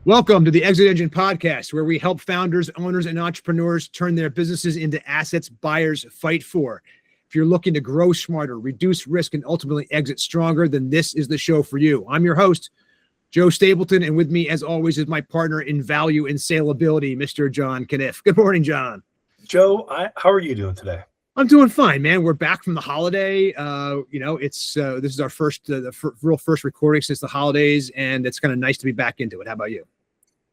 Welcome to the ExitEngine Podcast, where we help founders, owners, and entrepreneurs turn their businesses into assets buyers fight for. If you're looking to grow smarter, reduce risk, and ultimately exit stronger, then this is the show for you. I'm your host, Joe Stapleton, and with me, as always, is my partner in value and saleability, Mr. John Canniffe. Good morning, John. Joe, how are you doing today? I'm doing fine, man. We're back from the holiday. This is our first recording since the holidays, and it's kind of nice to be back into it. How about you?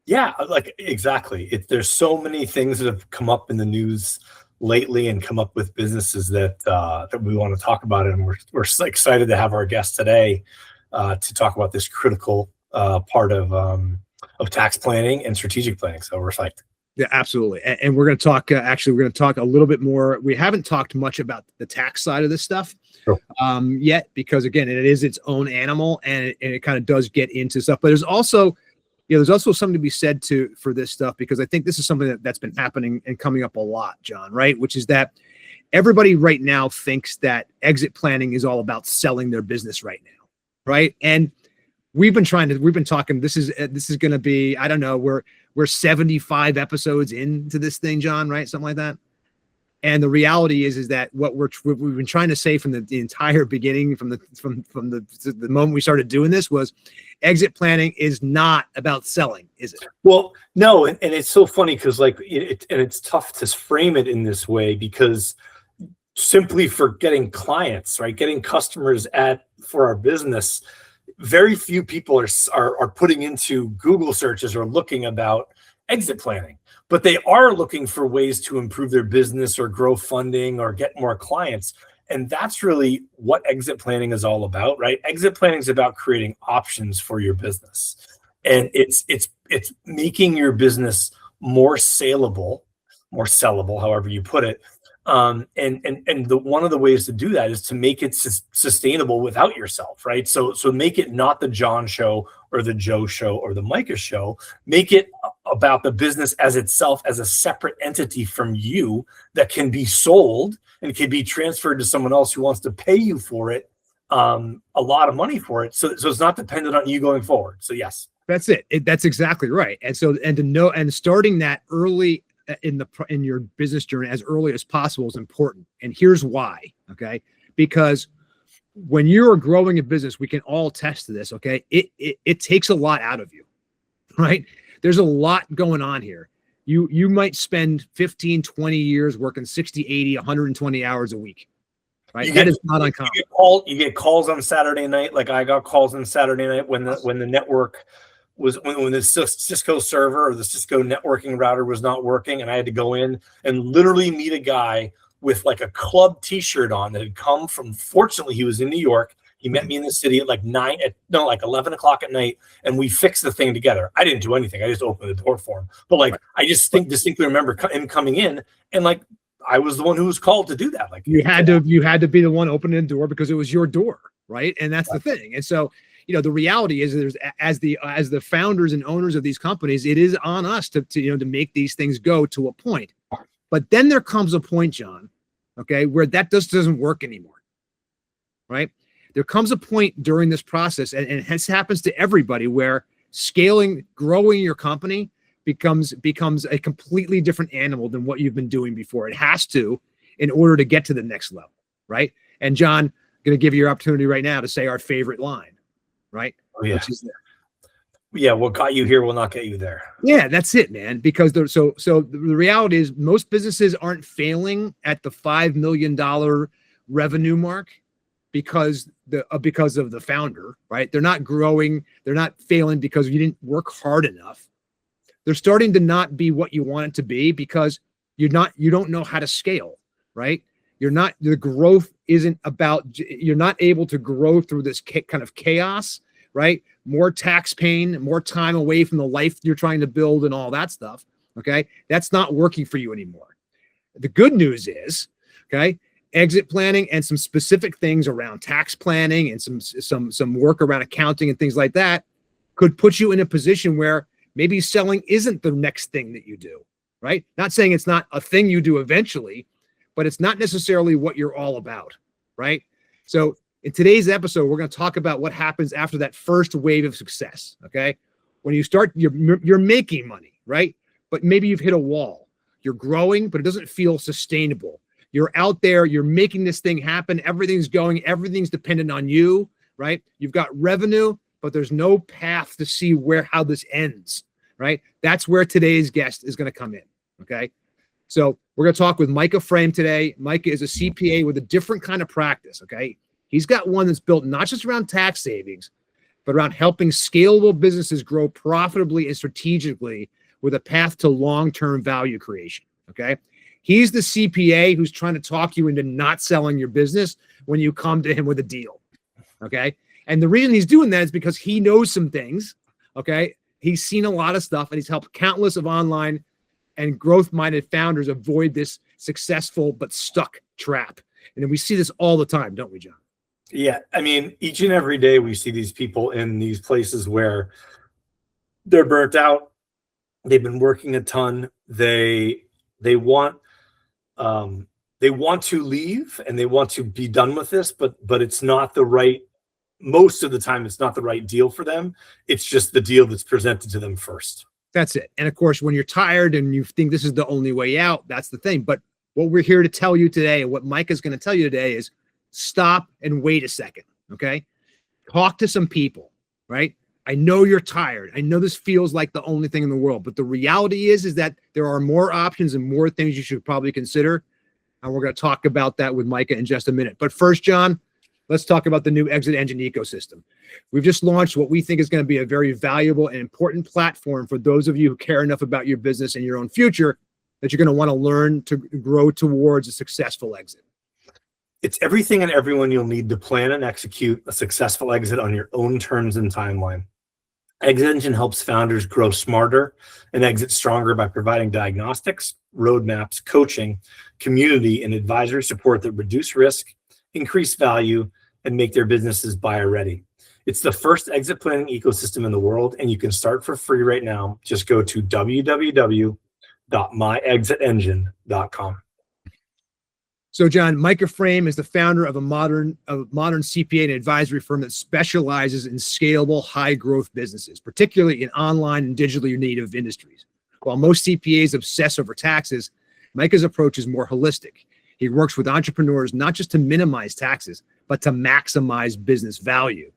Yeah, exactly. There's so many things that have come up in the news lately and come up with businesses that we want to talk about, and we're excited to have our guest today to talk about this critical part of tax planning and strategic planning. So we're psyched. Yeah, absolutely. And we're going to talk, we're going to talk a little bit more. We haven't talked much about the tax side of this stuff yet, because again, it is its own animal and it kind of does get into stuff, but there's also something to be said for this stuff, because I think this is something that's been happening and coming up a lot, John, right? Which is that everybody right now thinks that exit planning is all about selling their business right now. Right. And we've been talking, this is going to be, I don't know, we're 75 episodes into this thing, John, right? Something like that. And the reality is that what we've been trying to say from the entire beginning, from the moment we started doing this, was exit planning is not about selling, is it? Well, no. And it's so funny because it's tough to frame it in this way, because simply for getting clients, right? Getting customers for our business, very few people are putting into Google searches or looking about exit planning, but they are looking for ways to improve their business or grow funding or get more clients. And that's really what exit planning is all about, right? Exit planning is about creating options for your business. And it's making your business more saleable, more sellable, however you put it. One of the ways to do that is to make it sustainable without yourself, right? So make it not the John show or the Joe show or the Micah show. Make it about the business as itself, as a separate entity from you that can be sold and can be transferred to someone else who wants to pay you for it, a lot of money for it. So it's not dependent on you going forward. So yes, that's it. That's exactly right. And so starting that early in your business journey as early as possible is important. And here's why. Okay. Because when you're growing a business, we can all attest to this. Okay. It takes a lot out of you, right? There's a lot going on here. You might spend 15, 20 years working 60, 80, 120 hours a week, right? That is not uncommon. You get calls on Saturday night. Like I got calls on Saturday night when the network when the Cisco server or the Cisco networking router was not working, and I had to go in and literally meet a guy with like a club t-shirt on that had come from, fortunately he was in New York. He met me in the city at like 11 o'clock at night, and we fixed the thing together. I didn't do anything. I just opened the door for him. But I just distinctly remember him coming in, and I was the one who was called to do that. You had to be the one opening the door because it was your door, right? And that's the thing. And so, the reality is as the founders and owners of these companies, it is on us to make these things go to a point. But then there comes a point, John, okay, where that doesn't work anymore, right? There comes a point during this process, and this happens to everybody, where growing your company becomes a completely different animal than what you've been doing before. It has to, in order to get to the next level, right? And John, I'm going to give you your opportunity right now to say our favorite line, right? Oh, yeah. Which is there. Yeah, what got you here will not get you there. Yeah, that's it, man. Because so the reality is most businesses aren't failing at the $5 million revenue mark because of the founder, right? They're not growing. They're not failing because you didn't work hard enough. They're starting to not be what you want it to be because you don't know how to scale, right? The growth isn't about, you're not able to grow through this kind of chaos, right? More tax pain, more time away from the life you're trying to build and all that stuff. Okay. That's not working for you anymore. The good news is, okay, exit planning and some specific things around tax planning and some work around accounting and things like that could put you in a position where maybe selling isn't the next thing that you do, right? Not saying it's not a thing you do eventually, but it's not necessarily what you're all about, right? So in today's episode, we're going to talk about what happens after that first wave of success, okay? When you start, you're making money, right? But maybe you've hit a wall. You're growing, but it doesn't feel sustainable. You're out there, you're making this thing happen. Everything's going, everything's dependent on you, right? You've got revenue, but there's no path to see how this ends, right? That's where today's guest is going to come in, okay? So we're going to talk with Micah Fraim today. Micah is a CPA with a different kind of practice, okay? He's got one that's built not just around tax savings, but around helping scalable businesses grow profitably and strategically with a path to long-term value creation, okay? He's the CPA who's trying to talk you into not selling your business when you come to him with a deal, okay? And the reason he's doing that is because he knows some things, okay? He's seen a lot of stuff, and he's helped countless of online and growth-minded founders avoid this successful but stuck trap. And we see this all the time, don't we, John? Yeah, I mean, each and every day we see these people in these places where they're burnt out. They've been working a ton. They want to leave and they want to be done with this, but it's not the right. Most of the time, it's not the right deal for them. It's just the deal that's presented to them first. That's it. And of course, when you're tired and you think this is the only way out, that's the thing. But what we're here to tell you today, and what Mike is going to tell you today, is stop and wait a second. Okay. Talk to some people, right? I know you're tired. I know this feels like the only thing in the world, but the reality is that there are more options and more things you should probably consider. And we're going to talk about that with Micah in just a minute. But first, John, let's talk about the new ExitEngine ecosystem. We've just launched what we think is going to be a very valuable and important platform for those of you who care enough about your business and your own future that you're going to want to learn to grow towards a successful exit. It's everything and everyone you'll need to plan and execute a successful exit on your own terms and timeline. ExitEngine helps founders grow smarter and exit stronger by providing diagnostics, roadmaps, coaching, community, and advisory support that reduce risk, increase value, and make their businesses buyer ready. It's the first exit planning ecosystem in the world, and you can start for free right now. Just go to www.myexitengine.com. So, John, Micah Fraim is the founder of a modern CPA and advisory firm that specializes in scalable, high-growth businesses, particularly in online and digitally native industries. While most CPAs obsess over taxes, Micah's approach is more holistic. He works with entrepreneurs not just to minimize taxes, but to maximize business value.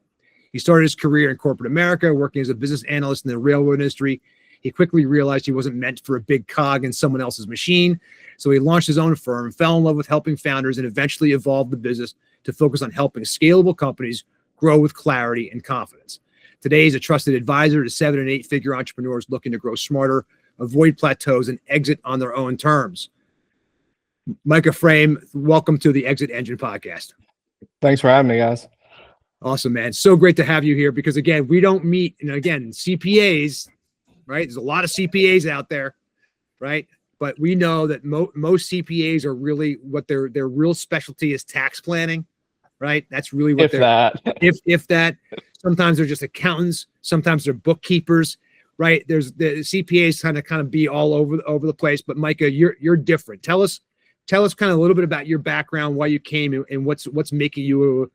He started his career in corporate America, working as a business analyst in the railroad industry. He quickly realized he wasn't meant for a big cog in someone else's machine. So he launched his own firm, fell in love with helping founders, and eventually evolved the business to focus on helping scalable companies grow with clarity and confidence. Today, he's a trusted advisor to 7- and 8-figure entrepreneurs looking to grow smarter, avoid plateaus, and exit on their own terms. Micah Fraim, welcome to the ExitEngine Podcast. Thanks for having me, guys. Awesome, man. So great to have you here because, again, we don't meet, and again, CPAs, right? There's a lot of CPAs out there, right? But we know that most CPAs are really what their real specialty is tax planning, right? That's really what if that. Sometimes they're just accountants, sometimes they're bookkeepers, right? There's the CPAs kind of be all over the place. But Micah, you're different. Tell us kind of a little bit about your background, why you came, and what's making you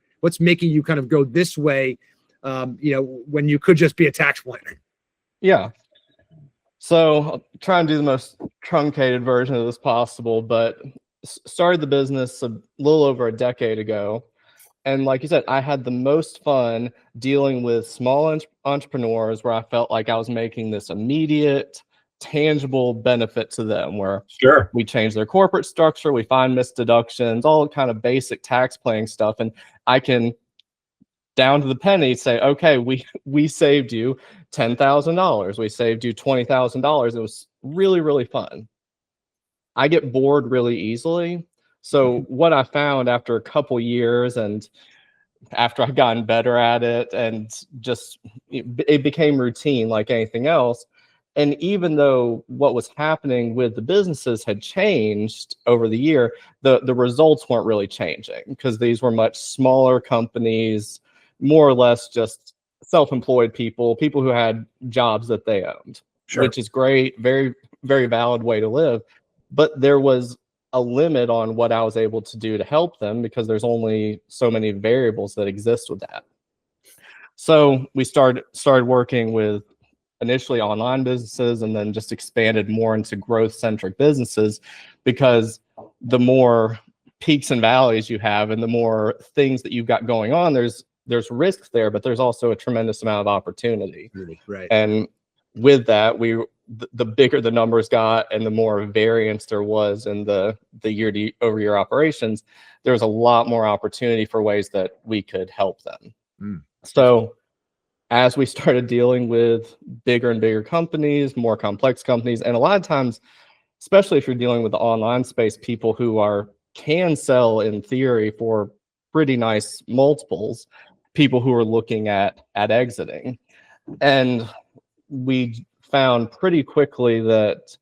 kind of go this way, when you could just be a tax planner. Yeah. So I'll try and do the most truncated version of this possible, but started the business a little over a decade ago. And like you said, I had the most fun dealing with small entrepreneurs where I felt like I was making this immediate, tangible benefit to them, where Sure, we change their corporate structure, we find missed deductions, all kind of basic tax planning stuff. And I can, down to the penny, say, okay, we saved you $10,000. We saved you $20,000. It was really, really fun. I get bored really easily. So what I found after a couple years and after I've gotten better at it and just it became routine like anything else. And even though what was happening with the businesses had changed over the year, the results weren't really changing because these were much smaller companies, more or less just self-employed people who had jobs that they owned, sure. which is great, very, very valid way to live. But there was a limit on what I was able to do to help them because there's only so many variables that exist with that. So we started working with initially online businesses and then just expanded more into growth-centric businesses, because the more peaks and valleys you have and the more things that you've got going on, there's risks there, but there's also a tremendous amount of opportunity. Right. And with that, the bigger the numbers got and the more variance there was in the year-over-year operations, there's a lot more opportunity for ways that we could help them. So as we started dealing with bigger and bigger companies, more complex companies, and a lot of times, especially if you're dealing with the online space, people who can sell in theory for pretty nice multiples, people who are looking at exiting. And we found pretty quickly that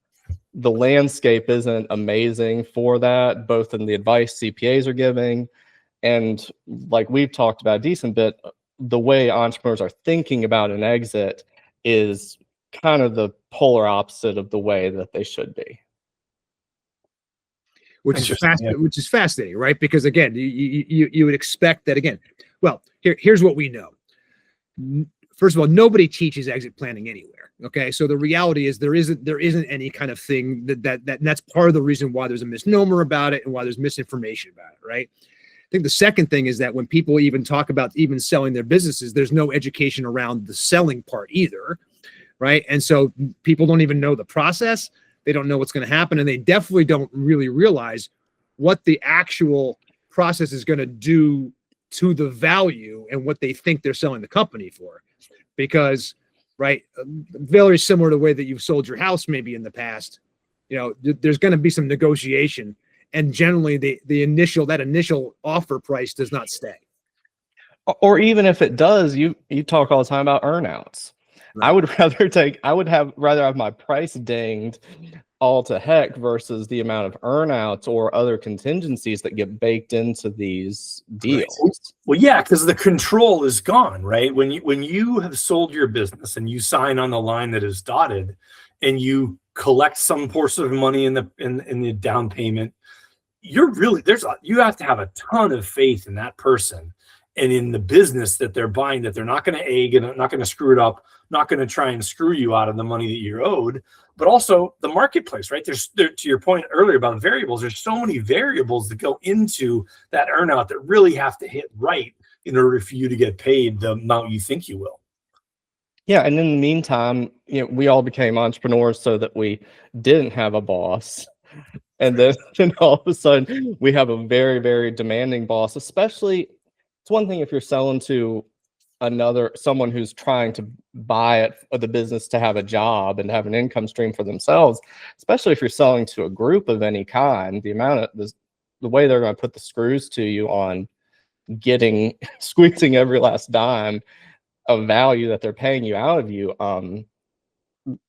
the landscape isn't amazing for that, both in the advice CPAs are giving, and like we've talked about a decent bit, the way entrepreneurs are thinking about an exit is kind of the polar opposite of the way that they should be. Which is fascinating, right? Because again, you would expect that again. Well, here's what we know. First of all, nobody teaches exit planning anywhere. Okay, so the reality is there isn't any kind of thing and that's part of the reason why there's a misnomer about it and why there's misinformation about it, right? I think the second thing is that when people even talk about even selling their businesses, there's no education around the selling part either, right? And so people don't even know the process. They don't know what's going to happen, and they definitely don't really realize what the actual process is going to do to the value and what they think they're selling the company for. Because, right, very similar to the way that you've sold your house maybe in the past, there's going to be some negotiation, and generally the initial offer price does not stay. Or even if it does, you talk all the time about earnouts. Right. I would rather have my price dinged all to heck versus the amount of earnouts or other contingencies that get baked into these deals. Right. Well, yeah, because the control is gone, right? When you have sold your business and you sign on the line that is dotted, and you collect some portion of money in the down payment, you have to have a ton of faith in that person and in the business that they're buying, that they're not going to egg and not going to screw it up, not going to try and screw you out of the money that you're owed, but also the marketplace, right? To your point earlier about variables, there's so many variables that go into that earnout that really have to hit right in order for you to get paid the amount you think you will. Yeah, and in the meantime, we all became entrepreneurs so that we didn't have a boss. And then all of a sudden we have a very, very demanding boss, especially. It's one thing if you're selling to someone who's trying to buy the business to have a job and have an income stream for themselves, especially if you're selling to a group of any kind, the way they're going to put the screws to you on squeezing every last dime of value that they're paying you out of you.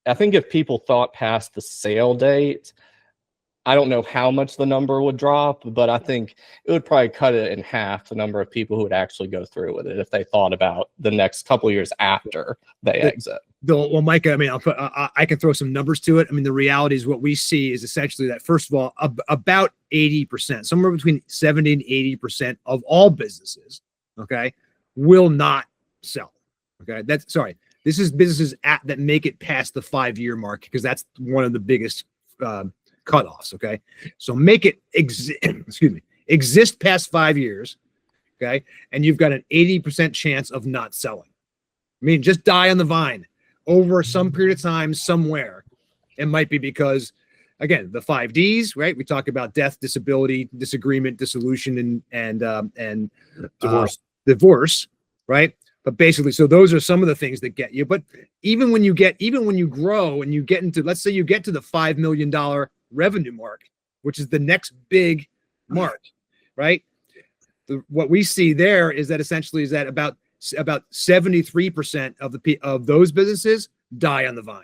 I think if people thought past the sale date, I don't know how much the number would drop, but I think it would probably cut it in half, the number of people who would actually go through with it if they thought about the next couple of years after they exit. Well, Micah, I mean, I can throw some numbers to it. I mean, the reality is what we see is essentially that, first of all, about 80%, somewhere between 70 and 80% of all businesses, okay, will not sell. Okay, this is businesses that make it past the 5-year mark, because that's one of the biggest cutoffs. Okay, so make it exist past 5 years. Okay, and you've got an 80% chance of not selling. I mean, just die on the vine over some period of time somewhere. It might be because, again, the 5 Ds, right? We talk about death, disability, disagreement, dissolution, and divorce, right? But basically, so those are some of the things that get you. But even when you grow and you get into, let's say you get to the $5 million revenue mark, which is the next big mark, right? What we see there is that essentially is that about 73% of those businesses die on the vine,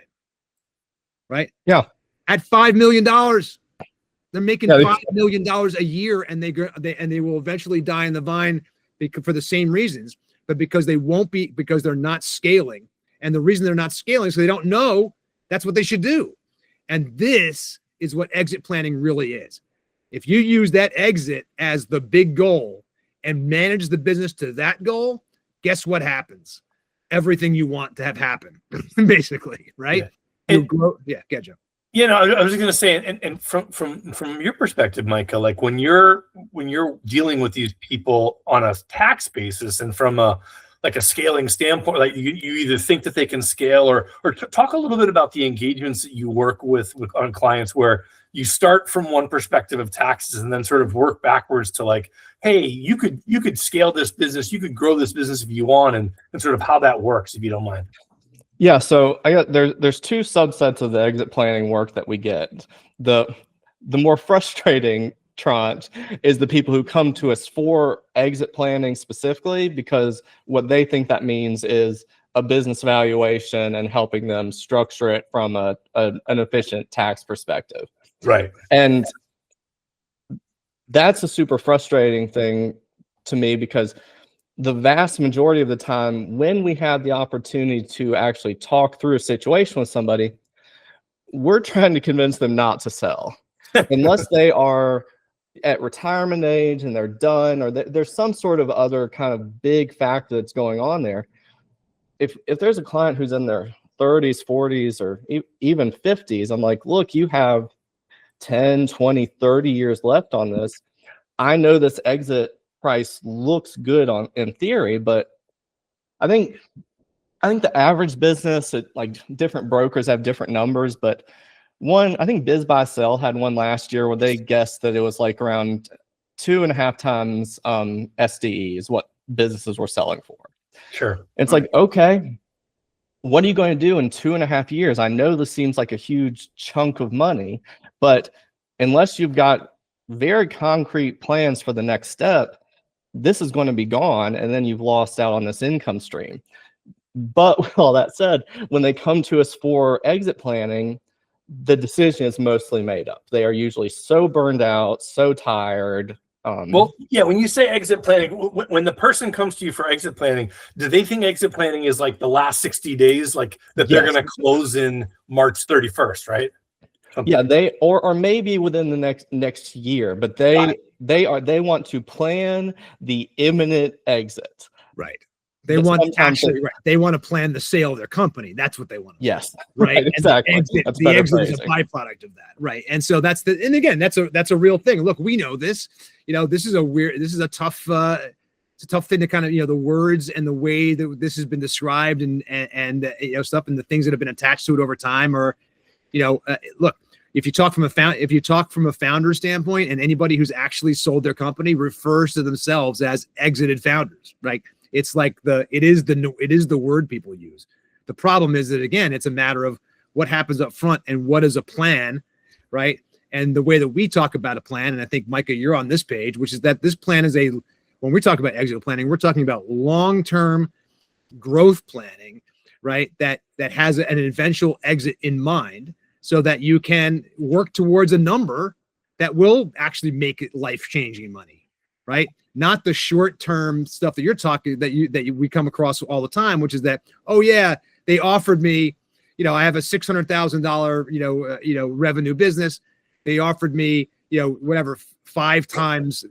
right? Yeah. At $5 million, they're making $5 million a year, and they will eventually die on the vine for the same reasons, but because they're not scaling. And the reason they're not scaling is so they don't know that's what they should do. And this is what exit planning really is. If you use that exit as the big goal and manage the business to that goal, guess what happens? everything you want to have happen, basically, right? Yeah. Get Joe. You know, I was going to say, and from your perspective, Micah, like when you're dealing with these people on a tax basis and from a scaling standpoint, like you either think that they can scale or talk a little bit about the engagements that you work with on clients where you start from one perspective of taxes and then sort of work backwards to like, hey, you could scale this business, you could grow this business if you want, and sort of how that works, if you don't mind. Yeah, so there's two subsets of the exit planning work that we get. The more frustrating tranche is the people who come to us for exit planning specifically because what they think that means is a business valuation and helping them structure it from an efficient tax perspective. Right. And that's a super frustrating thing to me because the vast majority of the time when we have the opportunity to actually talk through a situation with somebody, we're trying to convince them not to sell unless they are at retirement age and they're done, or there's some sort of other kind of big factor that's going on there. If there's a client who's in their 30s, 40s, or even 50s, I'm like, look, you have 10, 20, 30 years left on this. I know this exit price looks good in theory, but I think the average business, like different brokers have different numbers, but I think Biz Buy Sell had one last year where they guessed that it was like around 2.5 times SDE is what businesses were selling for. Sure. It's like, okay, what are you going to do in 2.5 years? I know this seems like a huge chunk of money, but unless you've got very concrete plans for the next step, this is going to be gone, and then you've lost out on this income stream. But with all that said, when they come to us for exit planning, the decision is mostly made up. They are usually so burned out, so tired. Well, yeah, when you say exit planning, when the person comes to you for exit planning, do they think exit planning is like the last 60 days, like that they're going to close in March 31st, right? Something. Yeah, they or maybe within the next year, but they want to plan the imminent exit. Right. They want to plan the sale of their company. That's what they want. Yes. Right. Exactly. The exit is a byproduct of that. Right. And so that's a real thing. Look, we know this. You know, this is a tough thing to kind of, the words and the way that this has been described and stuff and the things that have been attached to it over time are, look, if you talk from a founder standpoint, and anybody who's actually sold their company refers to themselves as exited founders, right? It's like it is the word people use. The problem is that, again, it's a matter of what happens up front and what is a plan, right? And the way that we talk about a plan, and I think, Micah, you're on this page, which is that this plan is when we talk about exit planning, we're talking about long-term growth planning, right? That has an eventual exit in mind, so that you can work towards a number that will actually make it life-changing money, right? Not the short-term stuff that you're talking that we come across all the time, which is that, oh yeah, they offered me, I have a $600,000 revenue business. They offered me, whatever, 5 times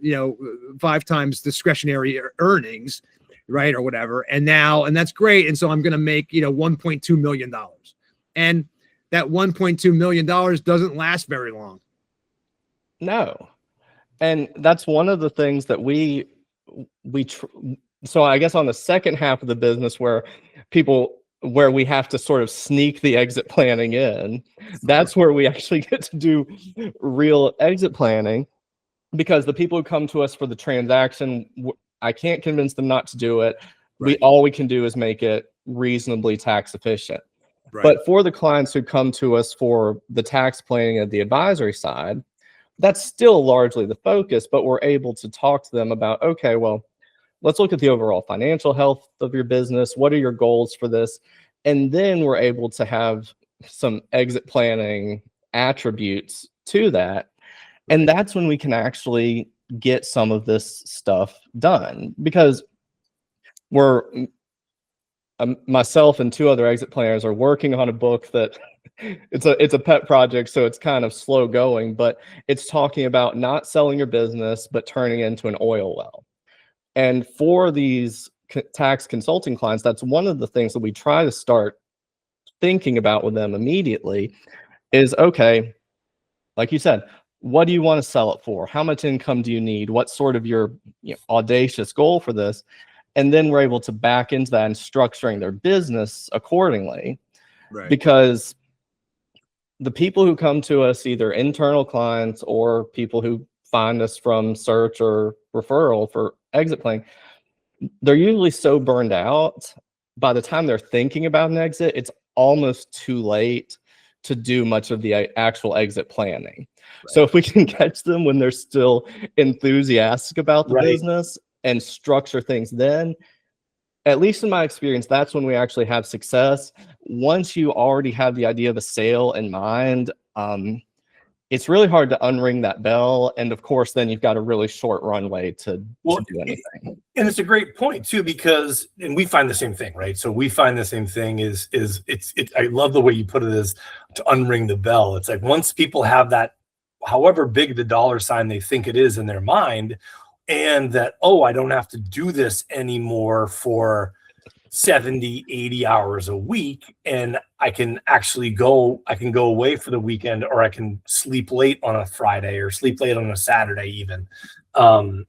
discretionary earnings, right, or whatever, and that's great, and so I'm going to make $1.2 million, and that $1.2 million doesn't last very long. No. And that's one of the things that so I guess on the second half of the business where we have to sort of sneak the exit planning in, that's where we actually get to do real exit planning, because the people who come to us for the transaction, I can't convince them not to do it. Right. All we can do is make it reasonably tax efficient. Right. But for the clients who come to us for the tax planning at the advisory side, that's still largely the focus, but we're able to talk to them about, okay, well, let's look at the overall financial health of your business. What are your goals for this? And then we're able to have some exit planning attributes to that. And that's when we can actually get some of this stuff done, because myself and 2 other exit planners are working on a book that it's a pet project, so it's kind of slow going, but it's talking about not selling your business, but turning it into an oil well. And for these tax consulting clients, that's one of the things that we try to start thinking about with them immediately is, okay, like you said, what do you want to sell it for? How much income do you need? What's sort of your audacious goal for this? And then we're able to back into that and structuring their business accordingly. Right. Because the people who come to us, either internal clients or people who find us from search or referral for exit planning, they're usually so burned out by the time they're thinking about an exit, it's almost too late to do much of the actual exit planning. Right. So if we can catch them when they're still enthusiastic about the business and structure things, then at least in my experience, that's when we actually have success. Once you already have the idea of a sale in mind, it's really hard to unring that bell. And of course, then you've got a really short runway to do anything. And it's a great point too, because, and we find the same thing, right? So we find the same thing is I love the way you put it, is to unring the bell. It's like once people have that, however big the dollar sign they think it is in their mind, and that, oh, I don't have to do this anymore for 70, 80 hours a week, and I can go away for the weekend, or I can sleep late on a Friday or sleep late on a Saturday even.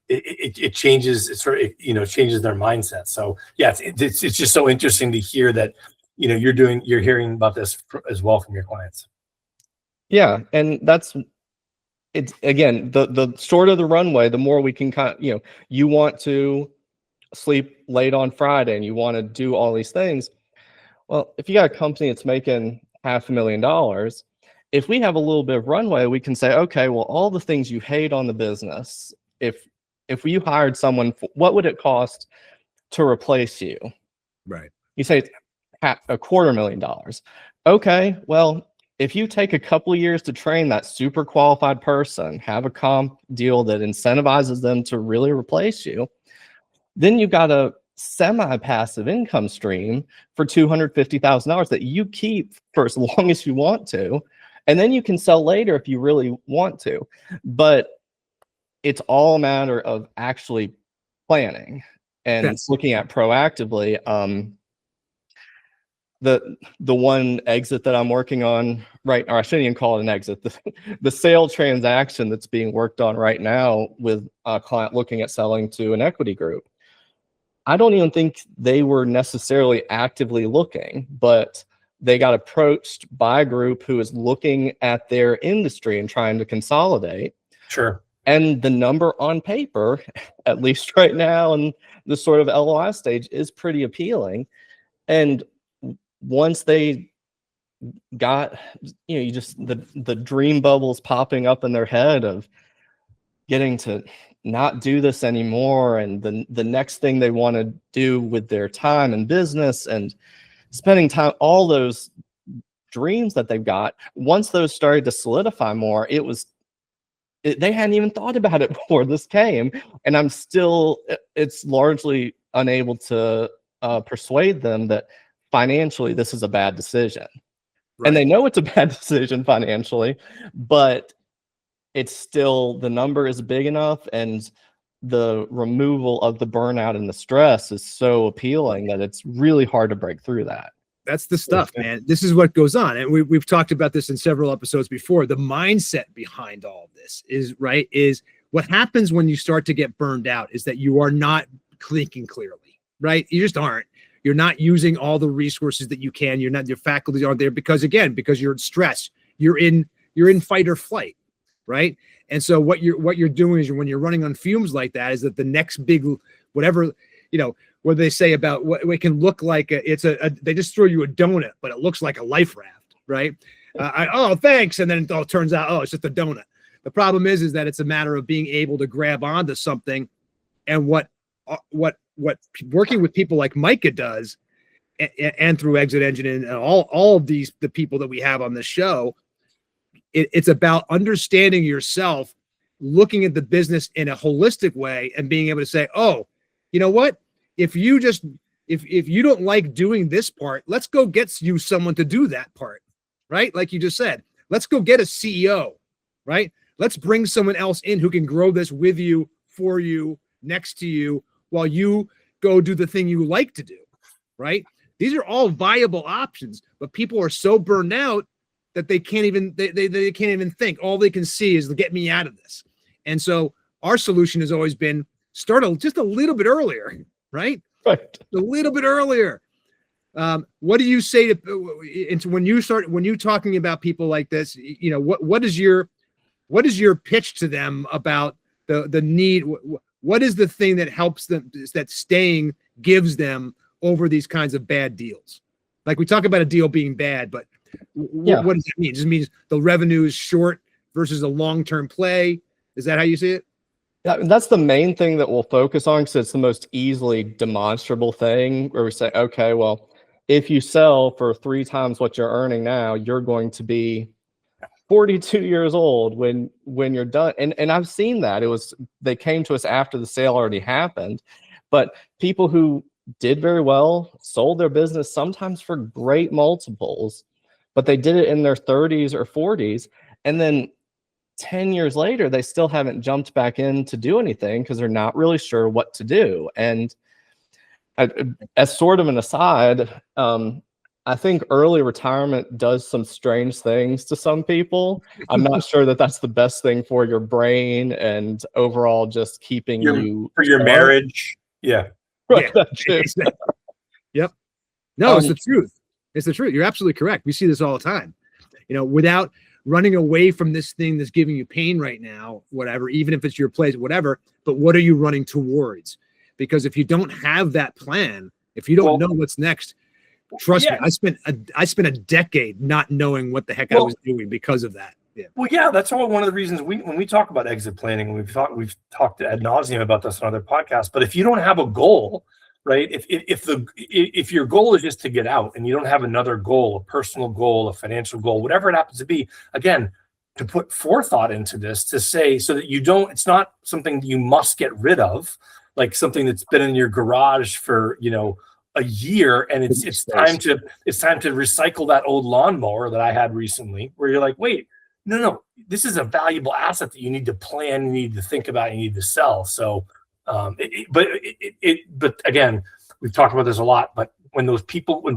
It changes, it sort of, changes their mindset. So yeah, it's just so interesting to hear that, you're hearing about this as well from your clients. Yeah. And it's again, the shorter the runway, the more we can you want to sleep late on Friday and you want to do all these things. Well, if you got a company that's making $500,000, if we have a little bit of runway, we can say, okay, well, all the things you hate on the business, if you hired someone, what would it cost to replace you? Right. You say it's $250,000. Okay, well, if you take a couple of years to train that super qualified person, have a comp deal that incentivizes them to really replace you, then you've got a semi-passive income stream for $250,000 that you keep for as long as you want to, and then you can sell later if you really want to. But it's all a matter of actually planning and looking at proactively. The one exit that I'm working on or I shouldn't even call it an exit, the sale transaction that's being worked on right now with a client looking at selling to an equity group. I don't even think they were necessarily actively looking, but they got approached by a group who is looking at their industry and trying to consolidate. Sure. And the number on paper, at least right now in the sort of LOI stage, is pretty appealing. And once they got, you just the dream bubbles popping up in their head of getting to not do this anymore, and the next thing they want to do with their time and business and spending time, all those dreams that they've got, once those started to solidify more, they hadn't even thought about it before this came. And it's largely unable to persuade them that financially this is a bad decision. Right. And they know it's a bad decision financially, but it's still, the number is big enough, and the removal of the burnout and the stress is so appealing that it's really hard to break through that. That's the stuff, man. This is what goes on. And we've talked about this in several episodes before. The mindset behind all of this is what happens when you start to get burned out is that you are not thinking clearly, right? You just aren't. You're not using all the resources that you can. Your faculties aren't there because you're in stress. You're in fight or flight, right? And so what you're doing is, when you're running on fumes like that, is that the next big whatever, what they say about what it can look like, they just throw you a donut, but it looks like a life raft, right? Thanks, and then it turns out, it's just a donut. The problem is that it's a matter of being able to grab onto something, and what working with people like Micah does, and through ExitEngine and all of the people that we have on this show, it's about understanding yourself, looking at the business in a holistic way, and being able to say, oh, you know what? If you don't like doing this part, let's go get you someone to do that part, right? Like you just said, let's go get a CEO, right? Let's bring someone else in who can grow this with you, for you, next to you, while you go do the thing you like to do, right? These are all viable options, but people are so burned out that they can't even think. All they can see is get me out of this. And so our solution has always been start just a little bit earlier, right? Right. A little bit earlier. What do you say to when you're talking about people like this? You know, what is your pitch to them about the need? What is the thing that helps them, that staying gives them over these kinds of bad deals? Like we talk about a deal being bad, but what does that mean? It just means the revenue is short versus a long-term play. Is that how you see it? Yeah, that's the main thing that we'll focus on because it's the most easily demonstrable thing where we say, okay, well, if you sell for 3 times what you're earning now, you're going to be 42 years old when you're done. And I've seen that. They came to us after the sale already happened, but people who did very well sold their business sometimes for great multiples, but they did it in their 30s or 40s. And then 10 years later, they still haven't jumped back in to do anything because they're not really sure what to do. And as sort of an aside, I think early retirement does some strange things to some people. I'm not sure that that's the best thing for your brain and overall just keeping you for your marriage. Yeah. Right. Yeah. Yep. No, it's the truth. It's the truth. You're absolutely correct. We see this all the time. You know, without running away from this thing that's giving you pain right now, whatever, even if it's your place, whatever, but what are you running towards? Because if you don't have that plan, if you don't know what's next, trust me, I spent a decade not knowing what the heck I was doing because of that. Yeah. Well, yeah, that's one of the reasons when we talk about exit planning, we've talked ad nauseum about this on other podcasts. But if you don't have a goal, right? If your goal is just to get out and you don't have another goal, a personal goal, a financial goal, whatever it happens to be, again, to put forethought into this, to say so that it's not something that you must get rid of, like something that's been in your garage for, a year, and it's time to recycle that old lawnmower that I had recently, where you're like, wait, no, this is a valuable asset that you need to plan, you need to think about, you need to sell. So, but again, we've talked about this a lot. But when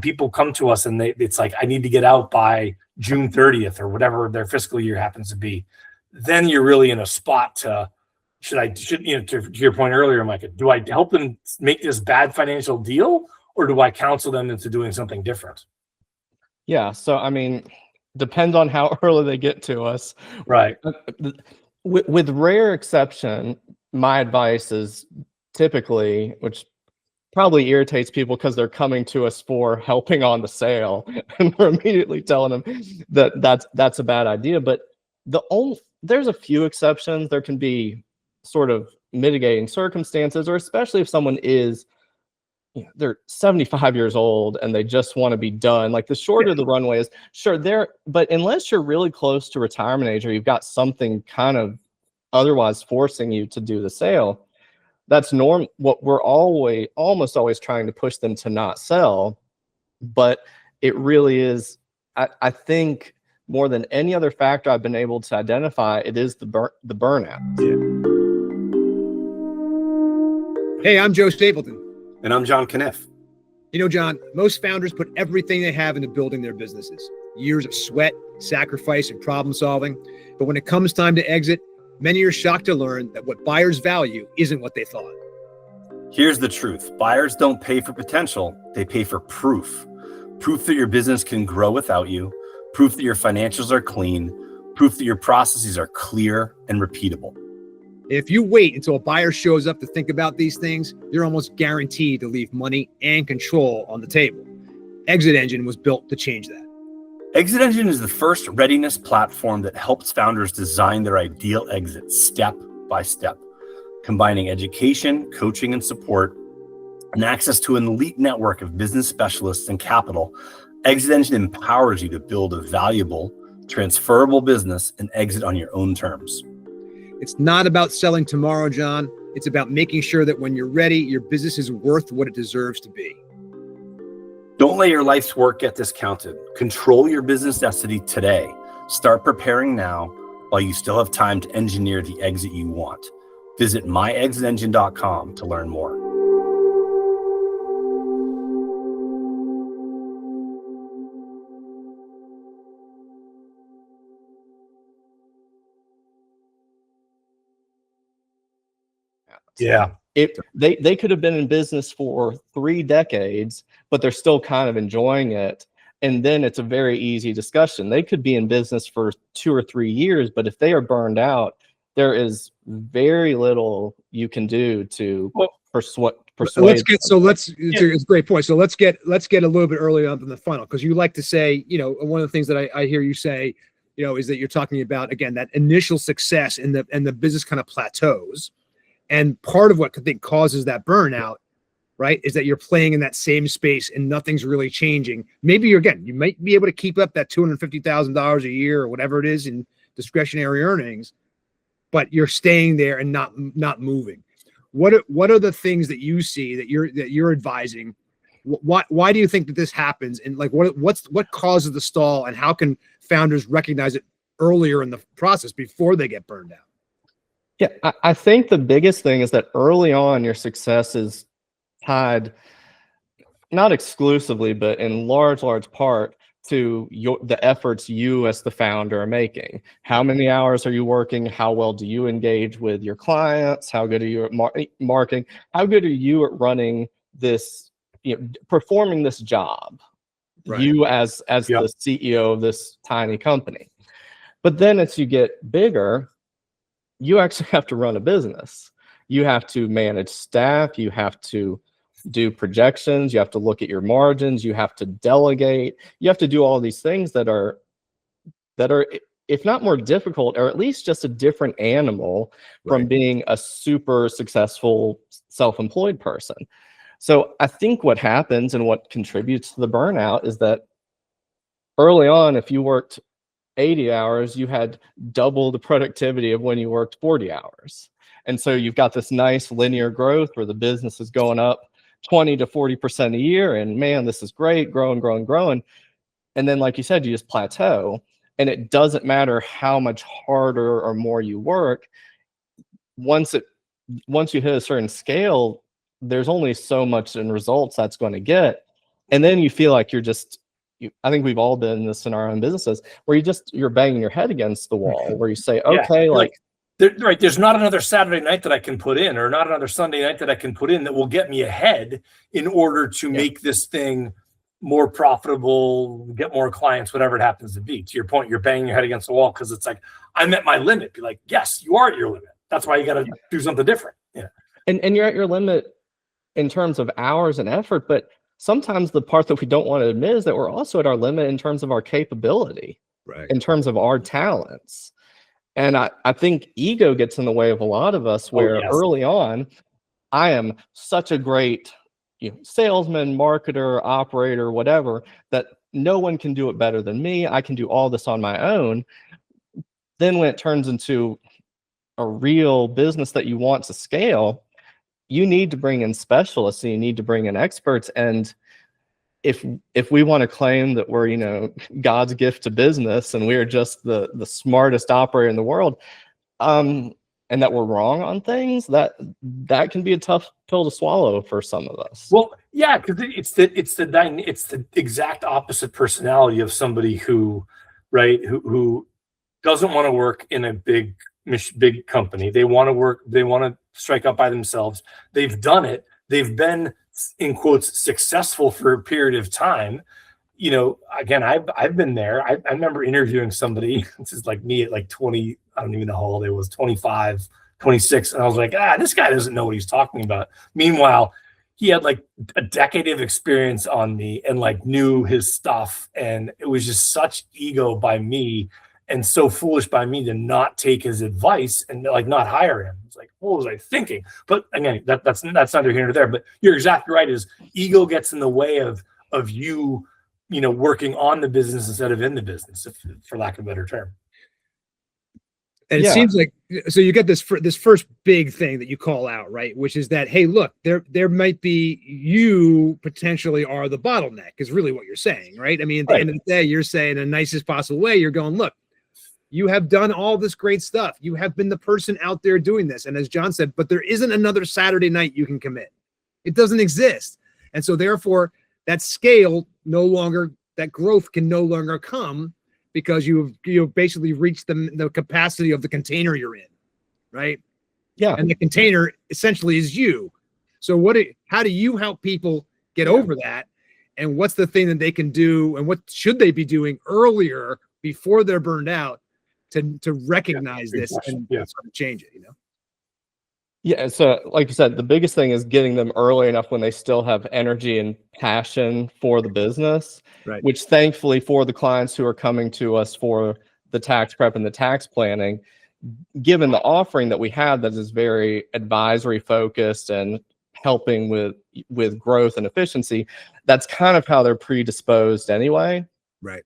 people come to us and it's like, I need to get out by June 30th or whatever their fiscal year happens to be, then you're really in a spot to. To your point earlier, Micah, do I help them make this bad financial deal, or do I counsel them into doing something different? Yeah. So, I mean, depends on how early they get to us. Right. With rare exception, my advice is typically, which probably irritates people because they're coming to us for helping on the sale, and we're immediately telling them that's a bad idea. But there's a few exceptions. There can be sort of mitigating circumstances, or especially if someone is, they're 75 years old and they just want to be done. Like the shorter the runway is, sure, but unless you're really close to retirement age or you've got something kind of otherwise forcing you to do the sale, that's what we're almost always trying to push them to not sell. But it really is, I think more than any other factor I've been able to identify, it is the burnout. Yeah. Hey, I'm Joe Stapleton. And I'm John Canniffe. John, most founders put everything they have into building their businesses. Years of sweat, sacrifice, and problem solving. But when it comes time to exit, many are shocked to learn that what buyers value isn't what they thought. Here's the truth. Buyers don't pay for potential. They pay for proof. Proof that your business can grow without you. Proof that your financials are clean. Proof that your processes are clear and repeatable. If you wait until a buyer shows up to think about these things, you're almost guaranteed to leave money and control on the table. ExitEngine was built to change that. ExitEngine is the first readiness platform that helps founders design their ideal exit step by step, combining education, coaching, and support, and access to an elite network of business specialists and capital. ExitEngine empowers you to build a valuable, transferable business and exit on your own terms. It's not about selling tomorrow, John. It's about making sure that when you're ready, your business is worth what it deserves to be. Don't let your life's work get discounted. Control your business destiny today. Start preparing now while you still have time to engineer the exit you want. Visit myexitengine.com to learn more. Yeah. They could have been in business for 3 decades, but they're still kind of enjoying it. And then it's a very easy discussion. They could be in business for 2 or 3 years, but if they are burned out, there is very little you can do to persuade. It's a great point. So let's get a little bit earlier up in the funnel, because you like to say, one of the things that I hear you say, is that you're talking about, again, that initial success and the business kind of plateaus. And part of what I think causes that burnout, right, is that you're playing in that same space and nothing's really changing. Maybe you might be able to keep up that $250,000 a year or whatever it is in discretionary earnings, but you're staying there and not moving. What are the things that you see that you're advising? Why do you think that this happens? And like, what causes the stall, and how can founders recognize it earlier in the process before they get burned out? Yeah, I think the biggest thing is that early on, your success is tied, not exclusively, but in large part to the efforts you as the founder are making. How many hours are you working? How well do you engage with your clients? How good are you at marketing? How good are you at running this, performing this job? Right. You as the CEO of this tiny company. But then as you get bigger, you actually have to run a business. You have to manage staff. You have to do projections. You have to look at your margins. You have to delegate. You have to do all these things that are, if not more difficult, or at least just a different animal from being a super successful self-employed person. So I think what happens and what contributes to the burnout is that early on, if you worked 80 hours, you had double the productivity of when you worked 40 hours. And so you've got this nice linear growth where the business is going up 20 to 40% a year. And man, this is great, growing. And then, like you said, you just plateau. And it doesn't matter how much harder or more you work. Once you hit a certain scale, there's only so much in results that's going to get. And then you feel like I think we've all been in this in our own businesses where you're banging your head against the wall, where you say, okay, there's not another Saturday night that I can put in, or not another Sunday night that I can put in that will get me ahead in order to make this thing more profitable, get more clients, whatever it happens to be. To your point, you're banging your head against the wall because it's like, I'm at my limit. Be like, yes, you are at your limit. That's why you got to do something different. Yeah. And you're at your limit in terms of hours and effort, but sometimes the part that we don't want to admit is that we're also at our limit in terms of our capability, in terms of our talents. And I think ego gets in the way of a lot of us, where early on, I am such a great salesman, marketer, operator, whatever, that no one can do it better than me. I can do all this on my own. Then when it turns into a real business that you want to scale, you need to bring in specialists and you need to bring in experts. And if we want to claim that we're, God's gift to business and we're just the smartest operator in the world, and that we're wrong on things, that can be a tough pill to swallow for some of us. Well, yeah, because it's the exact opposite personality of somebody who doesn't want to work in a big company. They want to strike out by themselves. They've done it. They've been, in quotes, successful for a period of time. Again, I've been there. I remember interviewing somebody, this is like me at like 20, I don't even know how old I was, 25, 26. And I was like, this guy doesn't know what he's talking about. Meanwhile, he had like a decade of experience on me and like knew his stuff. And it was just such ego by me and so foolish by me to not take his advice and like not hire him. It's like, what was I thinking? But again, that's neither here nor there. But you're exactly right. Is ego gets in the way of you, working on the business instead of in the business, for lack of a better term. And it seems like, so you get this first big thing that you call out, right? Which is that, hey, look, there might be, you potentially are the bottleneck, is really what you're saying, right? I mean, at the end of the day, you're saying in the nicest possible way, you're going, look, you have done all this great stuff. You have been the person out there doing this. And as John said, but there isn't another Saturday night you can commit. It doesn't exist. And so therefore that scale that growth can no longer come, because you've basically reached the capacity of the container you're in, right? Yeah. And the container essentially is you. So how do you help people get over that? And what's the thing that they can do, and what should they be doing earlier before they're burned out to recognize this and sort of change it, Yeah, so like you said, the biggest thing is getting them early enough when they still have energy and passion for the business, right? Which thankfully for the clients who are coming to us for the tax prep and the tax planning, given the offering that we have that is very advisory focused and helping with growth and efficiency, that's kind of how they're predisposed anyway. Right.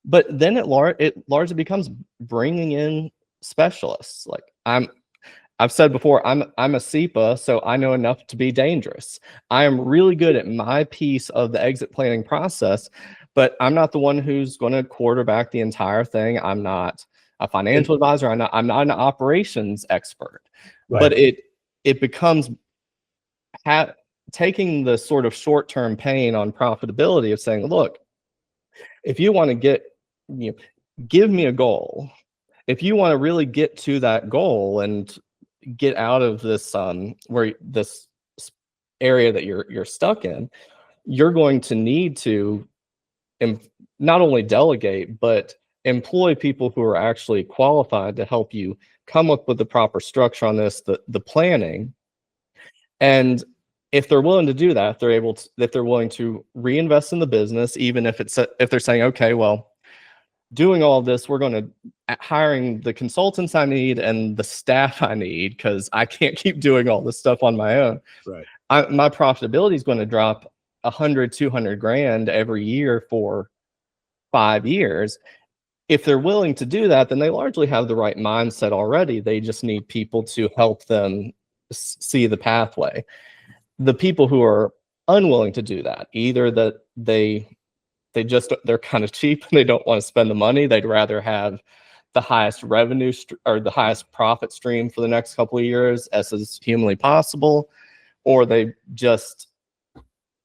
But then it largely becomes bringing in specialists. Like I've said before, I'm a SEPA, so I know enough to be dangerous. I am really good at my piece of the exit planning process, but I'm not the one who's going to quarterback the entire thing. I'm not a financial advisor. I'm not an operations expert. Right. But it becomes taking the sort of short-term pain on profitability of saying, look, if you want to give me a goal. If you want to really get to that goal and get out of this this area that you're stuck in, you're going to need to not only delegate but employ people who are actually qualified to help you come up with the proper structure on this, the planning. And if they're willing to do that, if they're willing to reinvest in the business, even if they're saying, okay, well, doing all this, we're going to hiring the consultants I need and the staff I need because I can't keep doing all this stuff on my own. Right. My profitability is going to drop 100, 200 grand every year for 5 years. If they're willing to do that, then they largely have the right mindset already. They just need people to help them see the pathway. The people who are unwilling to do that, either that they're kind of cheap and they don't want to spend the money. They'd rather have the highest revenue or the highest profit stream for the next couple of years as humanly possible, or they just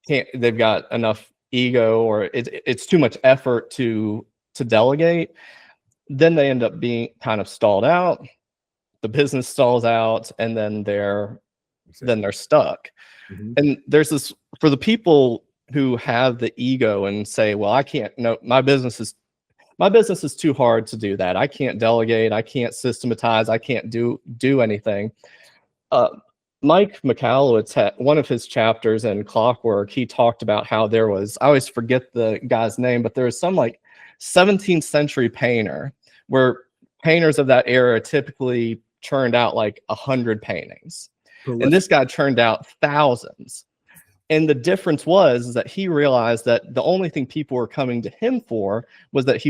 can't. They've got enough ego, or it's too much effort to delegate. Then they end up being kind of stalled out. The business stalls out, and then they're stuck. Mm-hmm. And there's this for the people who have the ego and say, well, I can't, no, my business is too hard to do that. I can't delegate. I can't systematize. I can't do anything. Mike Michalowicz had one of his chapters in Clockwork. He talked about how there was, I always forget the guy's name, but there was some like 17th century painter where painters of that era typically churned out like 100 paintings. And this guy churned out thousands. And the difference was that he realized that the only thing people were coming to him for was that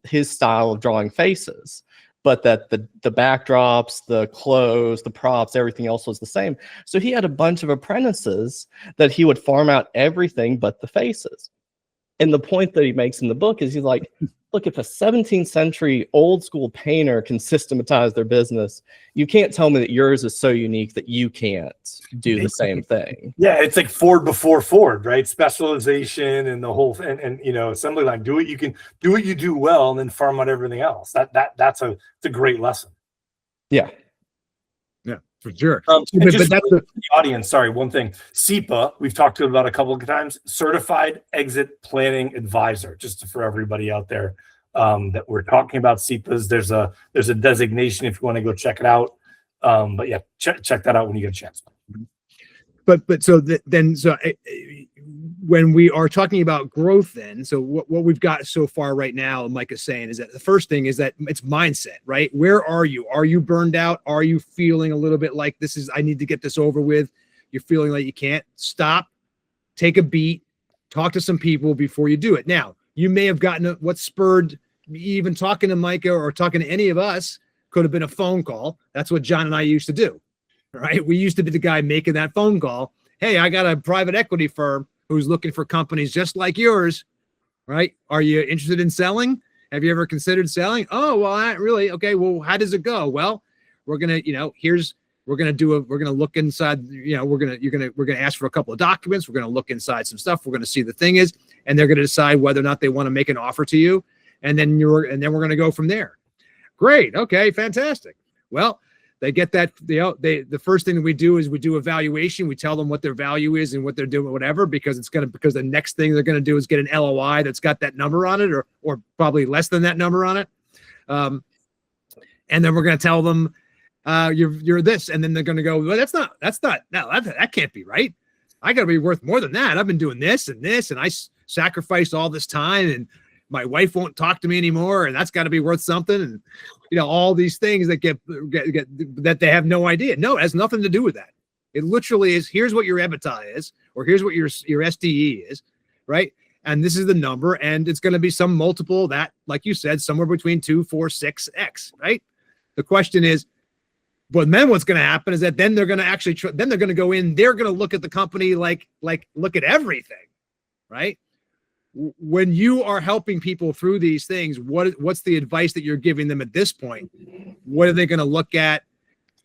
his style of drawing faces, but that the backdrops, the clothes, the props, everything else was the same. So he had a bunch of apprentices that he would farm out everything but the faces. And the point that he makes in the book is he's like, look, if a 17th century old school painter can systematize their business, you can't tell me that yours is so unique that you can't do the same thing. Yeah, it's like Ford before Ford, right? Specialization and the whole and assembly line. Do what you can, do what you do well, and then farm out everything else. It's a great lesson. Yeah. Yeah, for sure. But that's the audience. Sorry, one thing. SEPA, we've talked about a couple of times. Certified Exit Planning Advisor. Just for everybody out there that we're talking about SEPAs. There's a designation if you want to go check it out. But yeah, check that out when you get a chance. But so when we are talking about growth, then, so what we've got so far right now, Mike is saying, is that the first thing is that it's mindset, right? Where are you? Are you burned out? Are you feeling a little bit like I need to get this over with? You're feeling like you can't stop, take a beat, talk to some people before you do it. Now, you may have gotten what spurred even talking to Micah or talking to any of us could have been a phone call. That's what John and I used to do, right? We used to be the guy making that phone call. Hey, I got a private equity firm who's looking for companies just like yours, right? Are you interested in selling? Have you ever considered selling? Oh, well, not really. Okay, well, how does it go? Well, we're gonna, we're gonna look inside. We're gonna ask for a couple of documents. We're gonna look inside some stuff. We're gonna see the thing is, and they're gonna decide whether or not they want to make an offer to you, and then we're gonna go from there. Great. Okay, fantastic. Well, They get that, the first thing that we do is we do evaluation. We tell them what their value is and what they're doing, whatever, because the next thing they're going to do is get an LOI that's got that number on it, or probably less than that number on it. And then we're going to tell them, you're this, and then they're going to go, well, that can't be right. I got to be worth more than that. I've been doing this, and I sacrificed all this time, and my wife won't talk to me anymore, and that's got to be worth something. And all these things that get that they have no idea. No, it has nothing to do with that. It literally is, here's what your EBITDA is, or here's what your SDE is, right? And this is the number, and it's going to be some multiple that, like you said, somewhere between 2, 4, 6x, right? The question is, but then what's going to happen is that then they're going to actually, then they're going to go in, they're going to look at the company like look at everything, right? When you are helping people through these things, what's the advice that you're giving them at this point? What are they going to look at?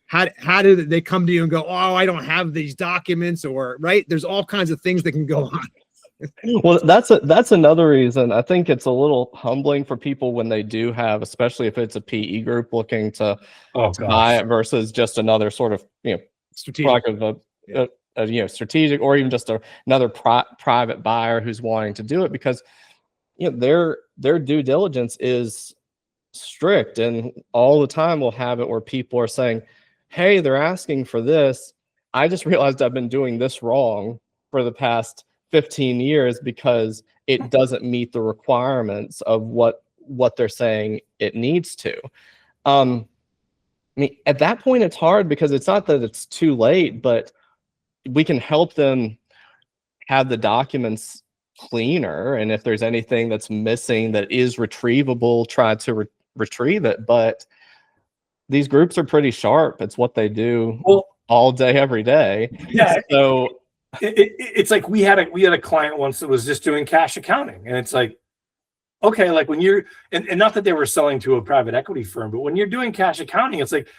How do they come to you and go, oh, I don't have these documents, or right? There's all kinds of things that can go on. Well, that's another reason. I think it's a little humbling for people when they do have, especially if it's a PE group looking to buy it versus just another sort of Strategic. Strategic, or even just another private buyer who's wanting to do it, because their due diligence is strict, and all the time we'll have it where people are saying, hey, they're asking for this. I just realized I've been doing this wrong for the past 15 years because it doesn't meet the requirements of what they're saying it needs to. I mean, at that point, it's hard because it's not that it's too late, but we can help them have the documents cleaner. And if there's anything that's missing that is retrievable, try to retrieve it. But these groups are pretty sharp. It's what they do all day, every day. Yeah. So it's like we had a client once that was just doing cash accounting, and it's like, okay, like when you're, and not that they were selling to a private equity firm, but when you're doing cash accounting, it's like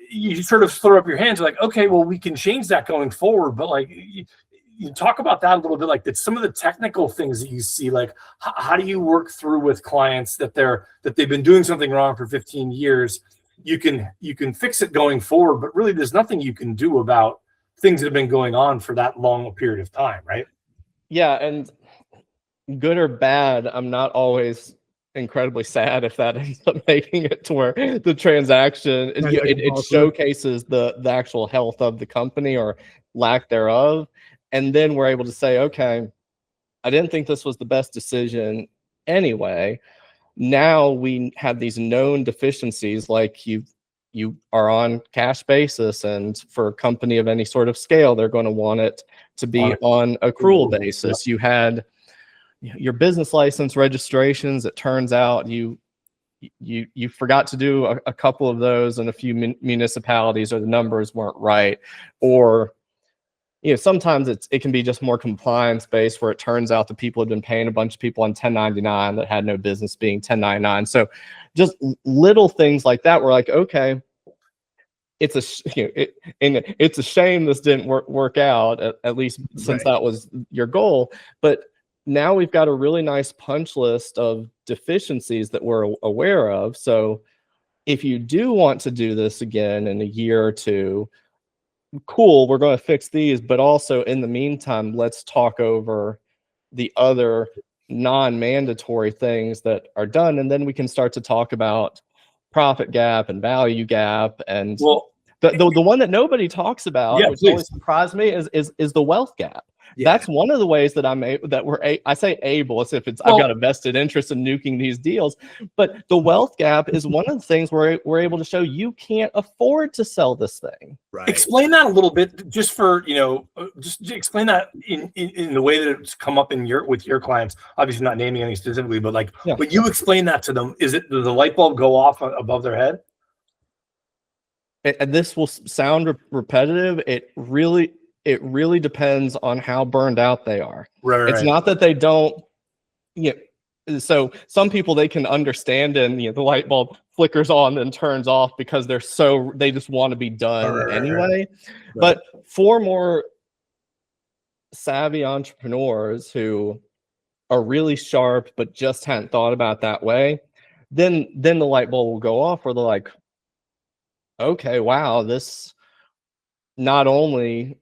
you sort of throw up your hands, like, okay, well, we can change that going forward, but like you talk about that a little bit, like that some of the technical things that you see, like how do you work through with clients that they've been doing something wrong for 15 years? You can fix it going forward, but really there's nothing you can do about things that have been going on for that long a period of time, right? Yeah, and good or bad, I'm not always incredibly sad if that ends up making it to where the transaction it showcases the actual health of the company or lack thereof, and then we're able to say, okay, I didn't think this was the best decision anyway. Now we have these known deficiencies, like you are on cash basis, and for a company of any sort of scale, they're going to want it to be on accrual basis. You had your business license registrations. It turns out you forgot to do a couple of those in a few municipalities, or the numbers weren't right, or sometimes it can be just more compliance based, where it turns out the people had been paying a bunch of people on 1099 that had no business being 1099. So just little things like that. We're like, okay, it's a shame this didn't work out, at least since that was your goal. But now we've got a really nice punch list of deficiencies that we're aware of. So if you do want to do this again in a year or two, cool, we're going to fix these, but also in the meantime, let's talk over the other non-mandatory things that are done, and then we can start to talk about profit gap and value gap. And the one that nobody talks about, which always surprised me, is the wealth gap. That's one of the ways that I say able as if I've got a vested interest in nuking these deals, but the wealth gap is one of the things where we're able to show you can't afford to sell this thing. Right. Explain that a little bit, just for just explain that in the way that it's come up with your clients. Obviously, not naming any specifically, but when you explain that to them, does the light bulb go off above their head? And this will sound repetitive. It really depends on how burned out they are. Right. It's not that they don't. So some people, they can understand, and the light bulb flickers on and turns off because they just want to be done anyway. Right. But for more savvy entrepreneurs who are really sharp but just hadn't thought about it that way, then the light bulb will go off, where they're like, okay, wow, this, not only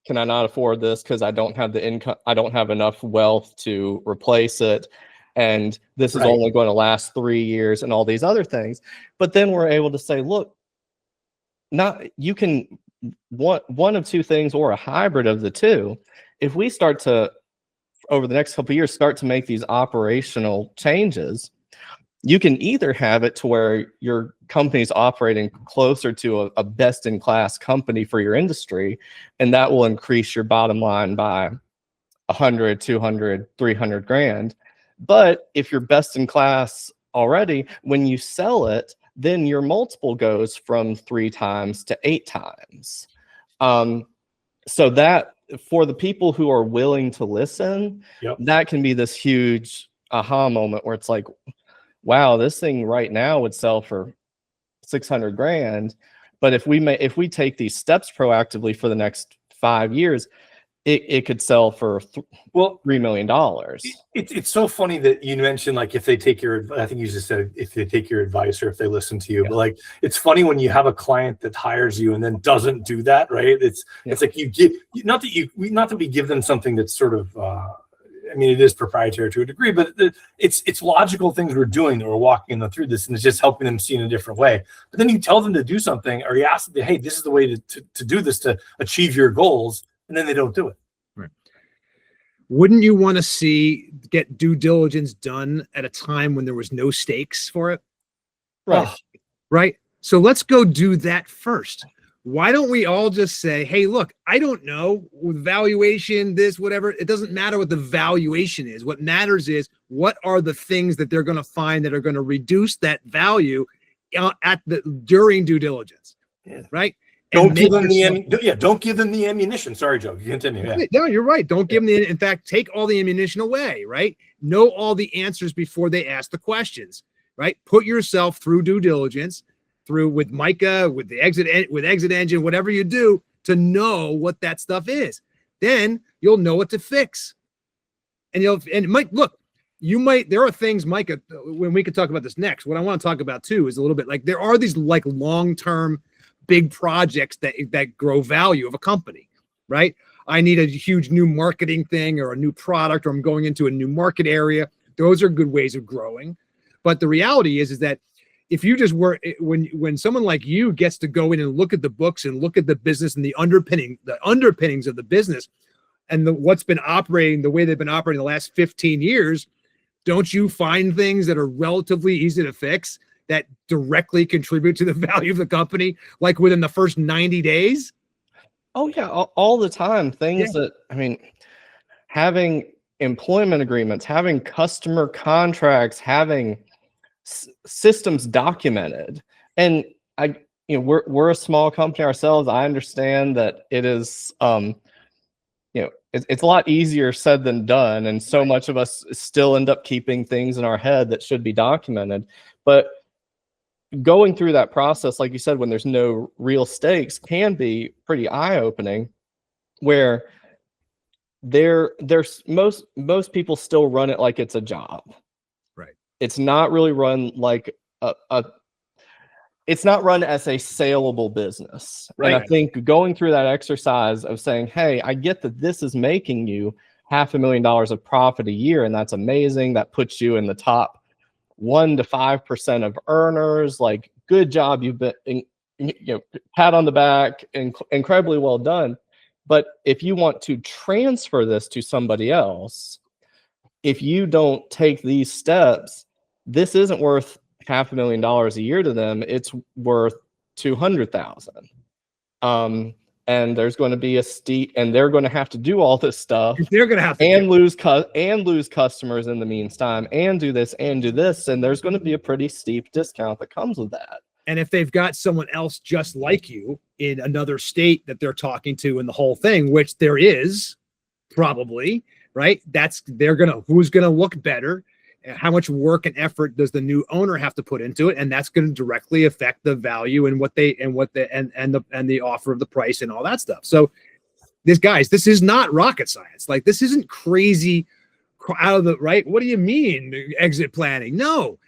can I not afford this because I don't have the income, I don't have enough wealth to replace it, and this is Right. only going to last 3 years and all these other things. But then we're able to say, look, not, you can, one of two things or a hybrid of the two. If we start to, over the next couple of years, start to make these operational changes, you can either have it to where your company's operating closer to a best-in-class company for your industry, and that will increase your bottom line by 100, 200, 300 grand. But if you're best in class already, when you sell it, then your multiple goes from 3 times to 8 times. So that, for the people who are willing to listen, Yep. that can be this huge aha moment where it's like, wow, this thing right now would sell for 600 grand. But if we take these steps proactively for the next 5 years, it could sell for $3 million. It's so funny that you mentioned, like, if they take your, I think you just said if they take your advice or if they listen to you, but like, it's funny when you have a client that hires you and then doesn't do that, right? It's like you give, not that we give them something that's sort of, I mean, it is proprietary to a degree, but it's logical things we're doing that we're walking them through this, and it's just helping them see in a different way. But then you tell them to do something, or you ask them, hey, this is the way to do this to achieve your goals, and then they don't do it. Right. Wouldn't you want to get due diligence done at a time when there was no stakes for it? Right. Right. So let's go do that first. Why don't we all just say, hey, look, I don't know, with valuation, this, whatever, it doesn't matter what the valuation is. What matters is, what are the things that they're going to find that are going to reduce that value during due diligence, right? Don't give them the ammunition. Sorry, Joe, you continue. Yeah. No, you're right. Don't give them in fact, take all the ammunition away, right? Know all the answers before they ask the questions, right? Put yourself through due diligence, with Micah, with ExitEngine, whatever you do, to know what that stuff is. Then you'll know what to fix. And there are things, Micah, when we could talk about this next, what I want to talk about too is a little bit like, there are these like long-term big projects that grow value of a company, right? I need a huge new marketing thing or a new product, or I'm going into a new market area. Those are good ways of growing. But the reality is that if you just when someone like you gets to go in and look at the books and look at the business and the underpinnings of the business and what's been operating, the way they've been operating the last 15 years, don't you find things that are relatively easy to fix that directly contribute to the value of the company, like within the first 90 days? Oh yeah, all the time. Things that, I mean, having employment agreements, having customer contracts, having systems documented. And we're a small company ourselves. I understand that it is it's a lot easier said than done, and so much of us still end up keeping things in our head that should be documented. But going through that process, like you said, when there's no real stakes, can be pretty eye-opening, where there's most people still run it like it's a job. It's not really run like it's not run as a saleable business. Right. And I think going through that exercise of saying, hey, I get that this is making you $500,000 of profit a year, and that's amazing. That puts you in the top 1 to 5% of earners. Like, good job. You've been, pat on the back, and incredibly well done. But if you want to transfer this to somebody else, if you don't take these steps, this isn't worth $500,000 a year to them. It's worth $200,000. And there's going to be a steep, and they're going to have to do all this stuff. They're going to have to lose customers in the meantime, and do this and do this. And there's going to be a pretty steep discount that comes with that. And if they've got someone else just like you in another state that they're talking to in the whole thing, which there is probably, right? Who's going to look better? How much work and effort does the new owner have to put into it? And that's going to directly affect the value and the offer of the price and all that stuff. So this is not rocket science. Like, this isn't crazy out of the right. What do you mean exit planning? No,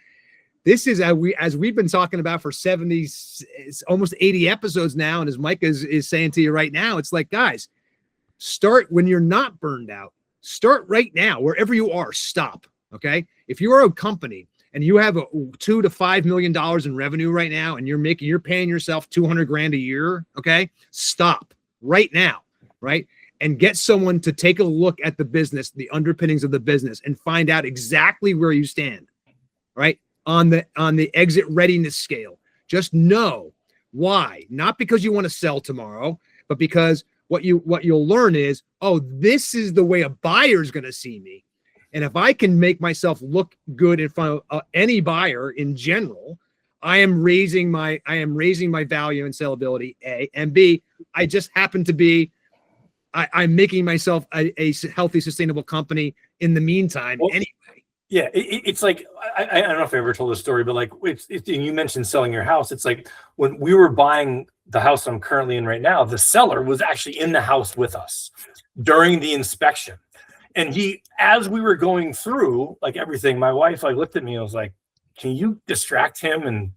this is as we've been talking about for 70, it's almost 80 episodes now. And as Mike is saying to you right now, it's like, guys, start when you're not burned out. Start right now, wherever you are, stop. Okay. If you are a company and you have a $2 to $5 million in revenue right now, and you're paying yourself $200,000 a year. Okay. Stop right now. Right. And get someone to take a look at the business, the underpinnings of the business, and find out exactly where you stand. Right. On the exit readiness scale. Just know why, not because you want to sell tomorrow, but because what you'll learn is, oh, this is the way a buyer is going to see me. And if I can make myself look good in front of any buyer in general, I am raising my value and sellability, A, and B, I just happen to be, I'm making myself a healthy, sustainable company in the meantime anyway. Yeah, it's like, I don't know if I ever told this story, but like, and you mentioned selling your house. It's like when we were buying the house I'm currently in right now, the seller was actually in the house with us during the inspection. And as we were going through like everything, my wife like looked at me and was like, can you distract him and,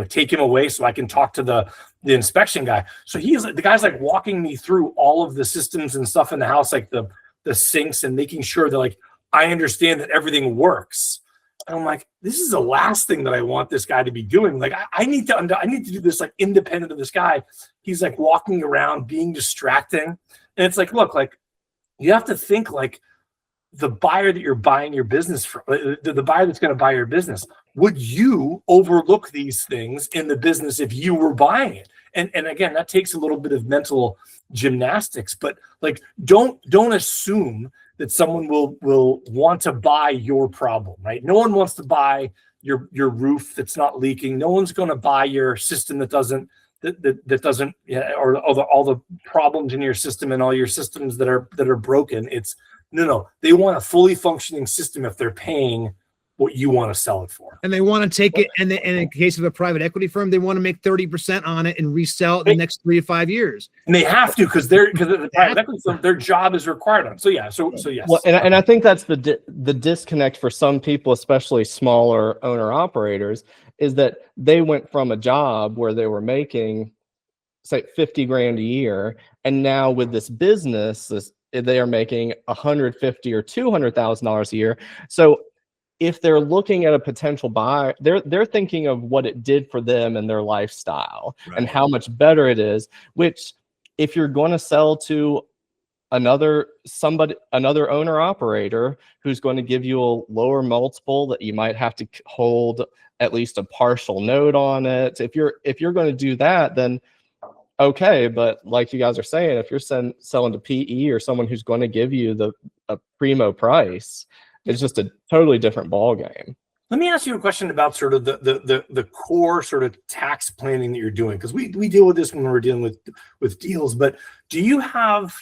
take him away so I can talk to the inspection guy? So the guy's like walking me through all of the systems and stuff in the house, like the sinks, and making sure that like, I understand that everything works. And I'm like, this is the last thing that I want this guy to be doing. Like, I need to do this like independent of this guy. He's like walking around being distracting. And it's like, look, like you have to think like the buyer that you're buying your business from, the buyer that's going to buy your business, would you overlook these things in the business if you were buying it? And again, that takes a little bit of mental gymnastics, but like, don't assume that someone will want to buy your problem, right? No one wants to buy your roof that's not leaking. No one's going to buy your system that doesn't, or all the problems in your system and all your systems that are broken. It's no. They want a fully functioning system if they're paying what you want to sell it for. And they want to take it, and in case of a private equity firm, they want to make 30% on it and resell it in the next 3 to 5 years. And they have to, because the private equity firm, their job is required on. So yes. Well, and I think that's the disconnect for some people, especially smaller owner operators, is that they went from a job where they were making, say, $50,000 a year, and now with this business, they are making $150,000 or $200,000 a year. So if they're looking at a potential buyer, they're thinking of what it did for them and their lifestyle, right, and how much better it is, which if you're going to sell to another owner operator who's going to give you a lower multiple that you might have to hold at least a partial note on it. If you're going to do that, then okay. But like you guys are saying, if you're selling to PE or someone who's going to give you a primo price, it's just a totally different ball game. Let me ask you a question about sort of the core sort of tax planning that you're doing, because we deal with this when we're dealing with deals. But do you have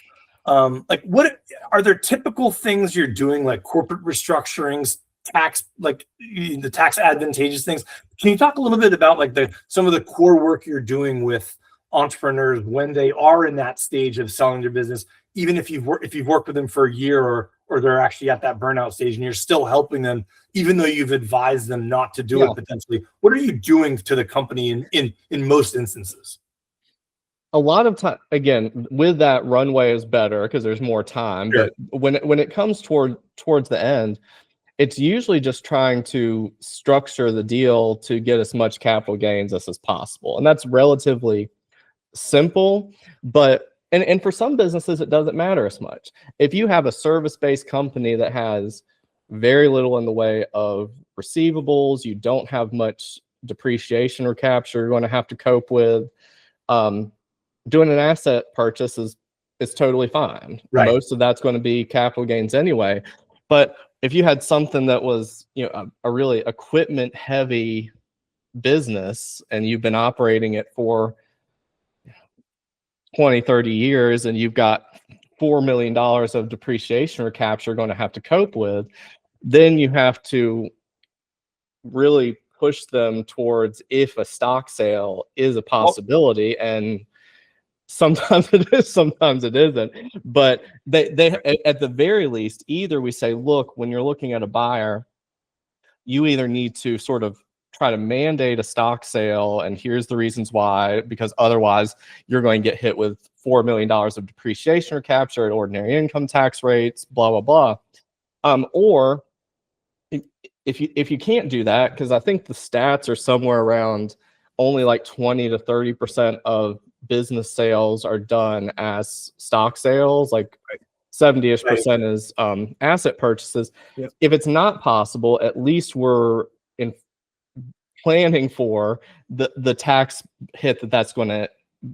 like, what are there typical things you're doing, like corporate restructurings, tax, like the tax advantageous things? Can you talk a little bit about like some of the core work you're doing with entrepreneurs when they are in that stage of selling their business, even if you've worked with them for a year or they're actually at that burnout stage and you're still helping them, even though you've advised them not to do it potentially? What are you doing to the company in most instances? A lot of time, again, with that, runway is better because there's more time. Sure. But when it comes towards the end, it's usually just trying to structure the deal to get as much capital gains as possible. And that's relatively simple, but and for some businesses, it doesn't matter as much. If you have a service-based company that has very little in the way of receivables, you don't have much depreciation or capture you're going to have to cope with, doing an asset purchase is totally fine. Right. Most of that's going to be capital gains anyway. But if you had something that was, a really equipment heavy business and you've been operating it for 20, 30 years and you've got $4 million of depreciation or capture going to have to cope with, then you have to really push them towards if a stock sale is a possibility. And sometimes it is, sometimes it isn't. But they at the very least, either we say, look, when you're looking at a buyer, you either need to sort of try to mandate a stock sale, and here's the reasons why, because otherwise you're going to get hit with $4 million of depreciation recapture at ordinary income tax rates, blah, blah, blah. Or if you can't do that, because I think the stats are somewhere around only like 20 to 30% of business sales are done as stock sales, like 70-ish% is asset purchases. Yep. If it's not possible, at least we're in planning for the tax hit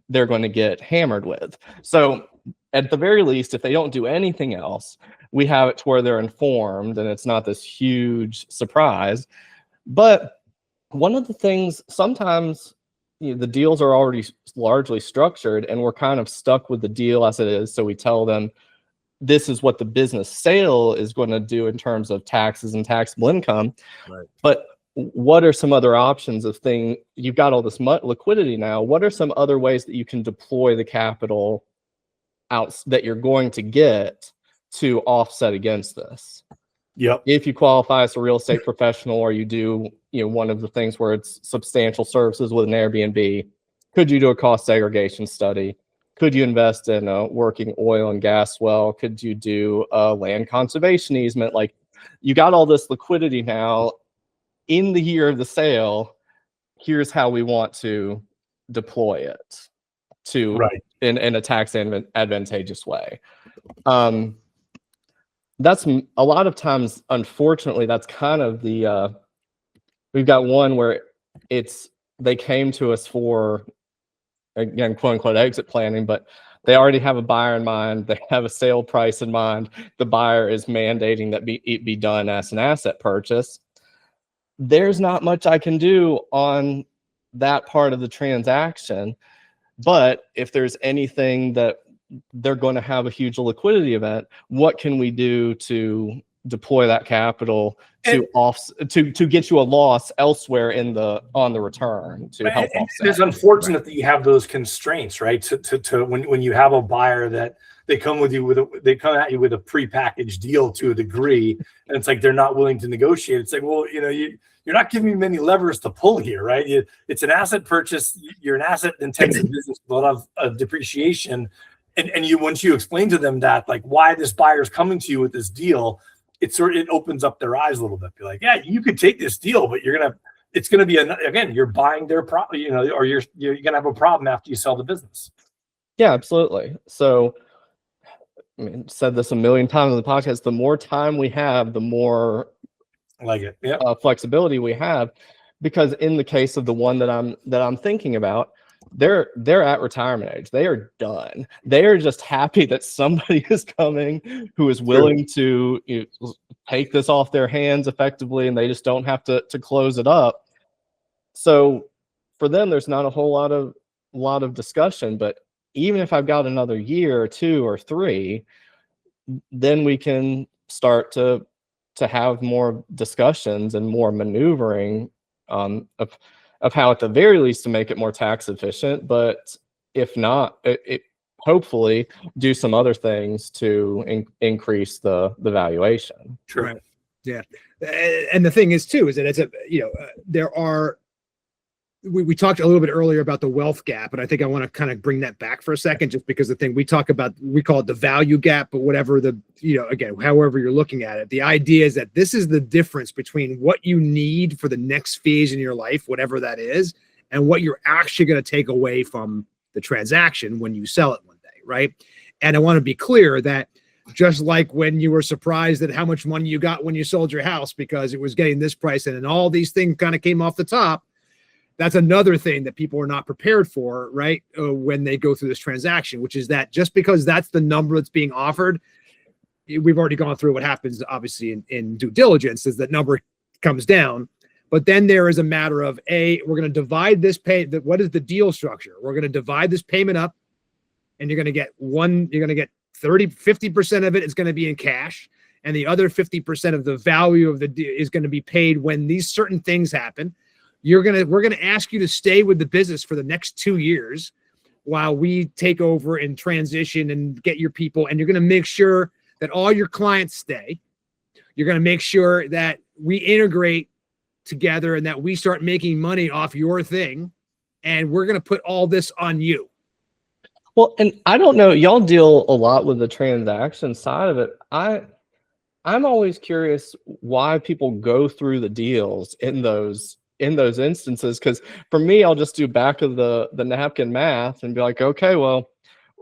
they're going to get hammered with. So at the very least, if they don't do anything else, we have it to where they're informed and it's not this huge surprise. But one of the things, sometimes the deals are already largely structured and we're kind of stuck with the deal as it is. So we tell them, this is what the business sale is going to do in terms of taxes and taxable income. Right. But what are some other options of thing? You've got all this liquidity now. What are some other ways that you can deploy the capital out that you're going to get to offset against this? Yep. If you qualify as a real estate professional, or you do, one of the things where it's substantial services with an Airbnb, could you do a cost segregation study? Could you invest in a working oil and gas well? Could you do a land conservation easement? Like, you got all this liquidity now. In the year of the sale, here's how we want to deploy it to in a tax advantageous way. That's a lot of times, unfortunately, that's kind of the we've got one where they came to us for, again, quote unquote, exit planning, but they already have a buyer in mind. They have a sale price in mind. The buyer is mandating that it be done as an asset purchase. There's not much I can do on that part of the transaction. But if there's anything that they're going to have a huge liquidity event, what can we do to deploy that capital to get you a loss elsewhere on the return to help offset? It's unfortunate that you have those constraints, right? To when you have a buyer that they come at you with a prepackaged deal to a degree, and it's like they're not willing to negotiate. It's like, well, you're not giving me many levers to pull here, right? It's an asset purchase. You're an asset intensive business with a lot of depreciation, and once you explain to them that, like, why this buyer is coming to you with this deal, it opens up their eyes a little bit. Be like, yeah, you could take this deal, but it's gonna be again, you're buying their property, or you're gonna have a problem after you sell the business. Yeah, absolutely. So, I mean, said this a million times on the podcast, the more time we have, the more flexibility we have, because in the case of the one that I'm thinking about, they're at retirement age. They are done. They are just happy that somebody is coming who is willing to take this off their hands effectively, and they just don't have to close it up. So for them, there's not a whole lot of discussion. But even if I've got another year or 2 or 3, then we can start to have more discussions and more maneuvering of how, at the very least, to make it more tax efficient. But if not, it hopefully do some other things to increase the valuation. True. Right. Yeah. And the thing is too, is that it's there are, we talked a little bit earlier about the wealth gap, and I think I want to kind of bring that back for a second, just because the thing we talk about, we call it the value gap, but whatever again, however you're looking at it, the idea is that this is the difference between what you need for the next phase in your life, whatever that is, and what you're actually going to take away from the transaction when you sell it one day, right? And I want to be clear that just like when you were surprised at how much money you got when you sold your house because it was getting this price, and then all these things kind of came off the top, that's another thing that people are not prepared for, right? When they go through this transaction, which is that just because that's the number that's being offered, we've already gone through what happens, obviously, in due diligence, is that number comes down. But then there is a matter of, we're going to divide this what is the deal structure? We're going to divide this payment up, and you're going to get 50% of it is going to be in cash, and the other 50% of the value of the deal is going to be paid when these certain things happen. We're going to ask you to stay with the business for the next 2 years while we take over and transition and get your people. And you're going to make sure that all your clients stay. You're going to make sure that we integrate together and that we start making money off your thing, and we're going to put all this on you. Well, and I don't know, y'all deal a lot with the transaction side of it. I'm always curious why people go through the deals in those instances, because for me, I'll just do back of the napkin math and be like, okay, well,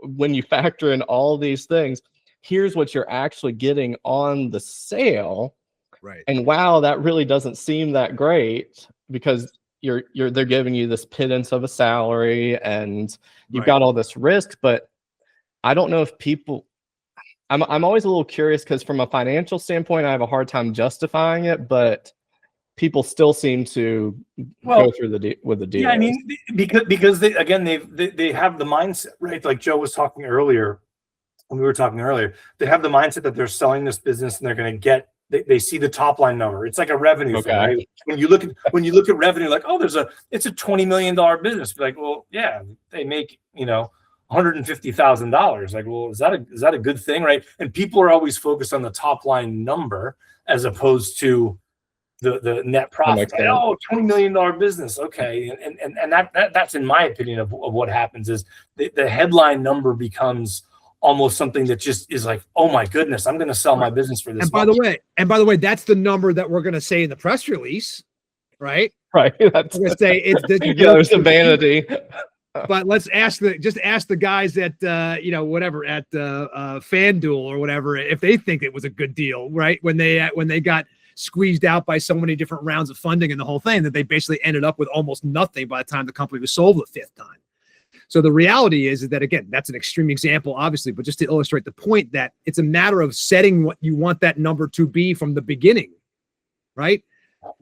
when you factor in all these things, here's what you're actually getting on the sale. Right. And wow, that really doesn't seem that great, because they're giving you this pittance of a salary and you've got all this risk. But I don't know if people, I'm always a little curious, because from a financial standpoint, I have a hard time justifying it, but people still seem to go through with the deal. Yeah, I mean, because they have the mindset, right? Like Joe was talking earlier, when we were talking earlier, they have the mindset that they're selling this business and they're going to get. They see the top line number. It's like a revenue thing, right? When you look at revenue, like, oh, it's a $20 million business. Like, well, yeah, they make $150,000. Like, well, is that a good thing, right? And people are always focused on the top line number as opposed to the net profit. Like, oh, $20 million business, okay, and that's in my opinion of what happens is the headline number becomes almost something that just is like, oh my goodness, I'm going to sell my business for this. And by the way, that's the number that we're going to say in the press release, right? Right. That's going to say it's there's a vanity. But let's ask the guys at whatever at FanDuel or whatever if they think it was a good deal, right? When they got squeezed out by so many different rounds of funding and the whole thing that they basically ended up with almost nothing by the time the company was sold the fifth time. So the reality is that, again, that's an extreme example, obviously, but just to illustrate the point that it's a matter of setting what you want that number to be from the beginning, right?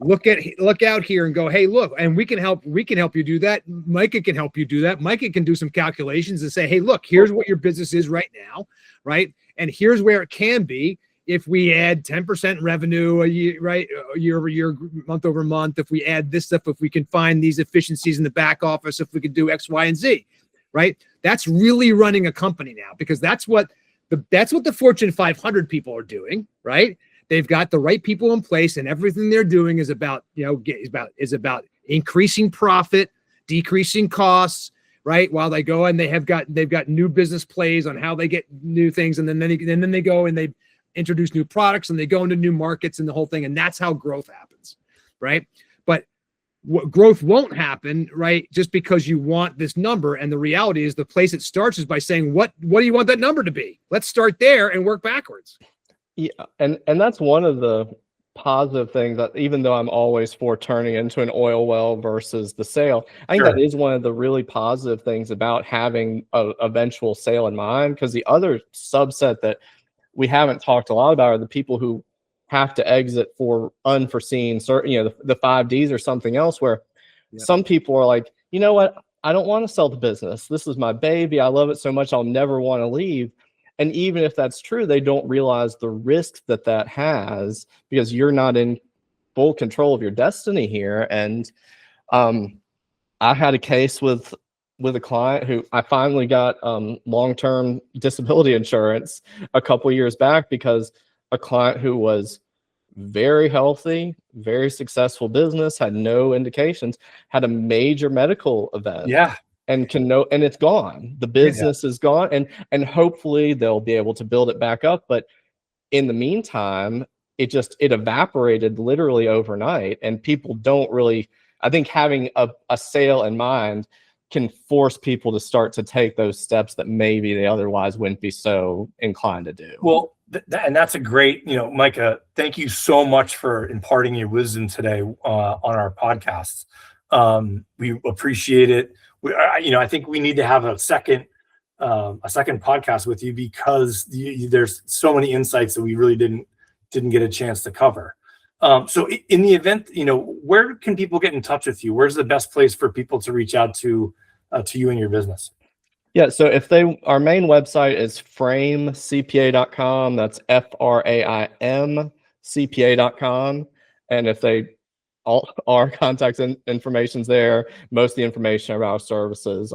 Look out here and go, hey, look, and we can help you do that. Micah can help you do that. Micah can do some calculations and say, hey, look, here's what your business is right now, right? And here's where it can be if we add 10% revenue a year, right? Year over year, month over month. If we add this stuff, if we can find these efficiencies in the back office, if we could do X, Y, and Z, right? That's really running a company now, because that's what the Fortune 500 people are doing, right? They've got the right people in place, and everything they're doing is about increasing profit, decreasing costs, right? While they go and they've got new business plays on how they get new things, and then they go and they introduce new products and they go into new markets and the whole thing, and that's how growth happens, right? But growth won't happen, right? Just because you want this number, and the reality is the place it starts is by saying, what do you want that number to be? Let's start there and work backwards. Yeah, and that's one of the positive things, that even though I'm always for turning into an oil well versus the sale, I think that is one of the really positive things about having a eventual sale in mind, because the other subset that we haven't talked a lot about are the people who have to exit for unforeseen, the 5 Ds or something else, where some people are like, you know what, I don't want to sell the business. This is my baby. I love it so much. I'll never want to leave. And even if that's true, they don't realize the risk that has, because you're not in full control of your destiny here. And I had a case with a client who I finally got long-term disability insurance a couple years back, because a client who was very healthy, very successful business, had no indications, had a major medical event. Yeah. And and it's gone. The business is gone, and hopefully they'll be able to build it back up. But in the meantime, it evaporated literally overnight, and people don't really. I think having a sale in mind can force people to start to take those steps that maybe they otherwise wouldn't be so inclined to do. Well, and that's a great, Micah, thank you so much for imparting your wisdom today on our podcast. We appreciate it. I think we need to have a second podcast with you, because there's so many insights that we really didn't get a chance to cover. So in the event, where can people get in touch with you? Where's the best place for people to reach out to you and your business? Yeah, so our main website is fraimcpa.com. That's FRAIM CPA.com. And if all our contact information's there, most of the information about our services,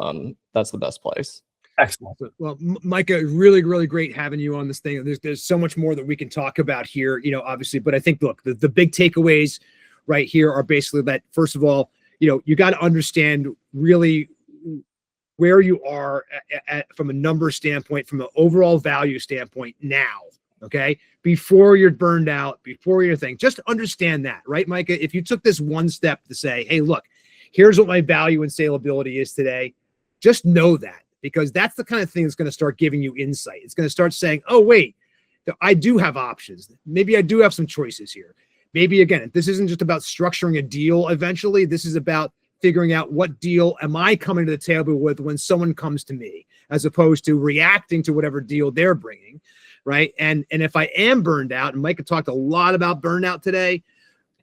that's the best place. Excellent. Well, Micah, really, really great having you on this thing. There's so much more that we can talk about here, obviously, but I think, look, the big takeaways right here are basically that, first of all, you got to understand really where you are from a number standpoint, from an overall value standpoint now, okay? Before you're burned out, before your thing, just understand that, right, Micah? If you took this one step to say, hey, look, here's what my value and saleability is today, just know that, because that's the kind of thing that's going to start giving you insight. It's going to start saying, oh, wait, I do have options. Maybe I do have some choices here. Maybe, again, this isn't just about structuring a deal eventually. This is about figuring out what deal am I coming to the table with when someone comes to me, as opposed to reacting to whatever deal they're bringing, right? And if I am burned out, and Micah talked a lot about burnout today,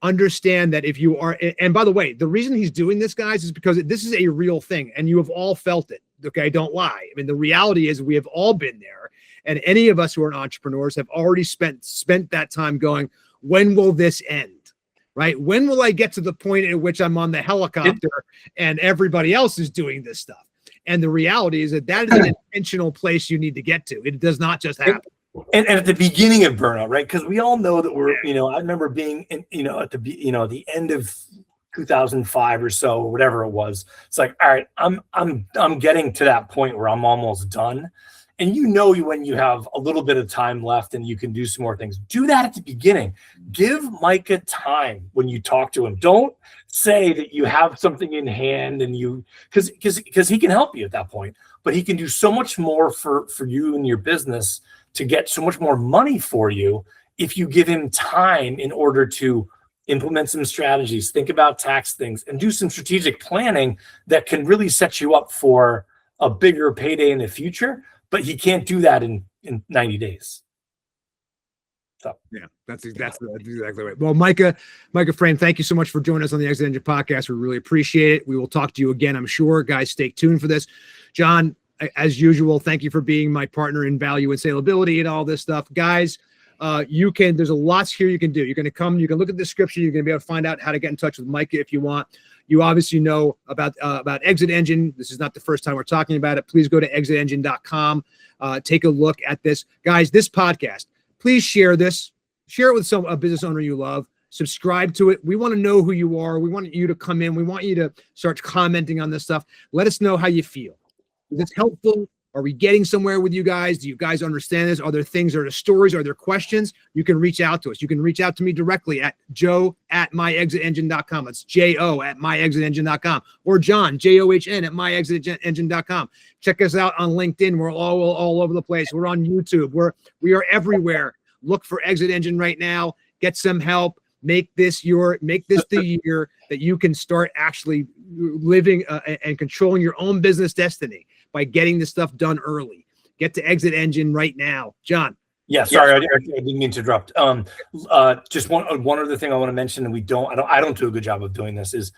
understand that if you are, and by the way, the reason he's doing this, guys, is because this is a real thing, and you have all felt it, okay? Don't lie. I mean, the reality is we have all been there, and any of us who are entrepreneurs have already spent that time going, when will this end? Right? When will I get to the point at which I'm on the helicopter and everybody else is doing this stuff? And the reality is that is an intentional place you need to get to. It does not just happen. And at the beginning of burnout, right? Because we all know that we're, I remember being at the end of 2005 or so, or whatever it was. It's like, all right, I'm getting to that point where I'm almost done. And when you have a little bit of time left and you can do some more things, do that at the beginning. Give Micah time when you talk to him. Don't say that you have something in hand and because he can help you at that point, but he can do so much more for you and your business to get so much more money for you if you give him time in order to implement some strategies, think about tax things, and do some strategic planning that can really set you up for a bigger payday in the future. But he can't do that in 90 days. So yeah, that's exactly right. Well, Micah Fraim, thank you so much for joining us on the ExitEngine Podcast. We really appreciate it. We will talk to you again, I'm sure. Guys, stay tuned for this. John, as usual, thank you for being my partner in value and saleability and all this stuff. Guys, there's a lots here you can do. You're going to come, you can look at the description. You're going to be able to find out how to get in touch with Micah if you want. You obviously know about ExitEngine. This is not the first time we're talking about it. Please go to ExitEngine.com. Take a look at this. Guys, this podcast, please share this. Share it with a business owner you love. Subscribe to it. We want to know who you are. We want you to come in. We want you to start commenting on this stuff. Let us know how you feel. Is this helpful? Are we getting somewhere with you guys? Do you guys understand this? Are there things, are there stories? Are there questions? You can reach out to us. You can reach out to me directly at joe@myexitengine.com. That's JO@myexitengine.com, or John, JOHN @myexitengine.com. Check us out on LinkedIn. We're all over the place. We're on YouTube. We are everywhere. Look for ExitEngine right now. Get some help. Make this the year that you can start actually living and controlling your own business destiny by getting this stuff done early. Get to ExitEngine right now. John. Yeah, sorry, I didn't mean to interrupt. Just one other thing I want to mention, and I don't do a good job of doing this, is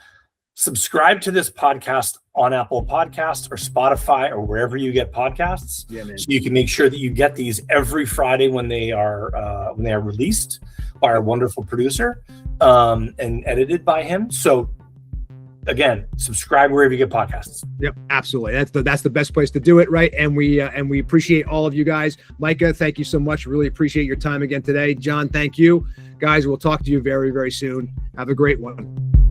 subscribe to this podcast on Apple Podcasts or Spotify or wherever you get podcasts. Yeah, man. So you can make sure that you get these every Friday when they are released by our wonderful producer and edited by him. So again, subscribe wherever you get podcasts. Yep, absolutely. That's the best place to do it, right? And we appreciate all of you guys. Micah, thank you so much. Really appreciate your time again today. John, thank you. Guys, we'll talk to you very, very soon. Have a great one.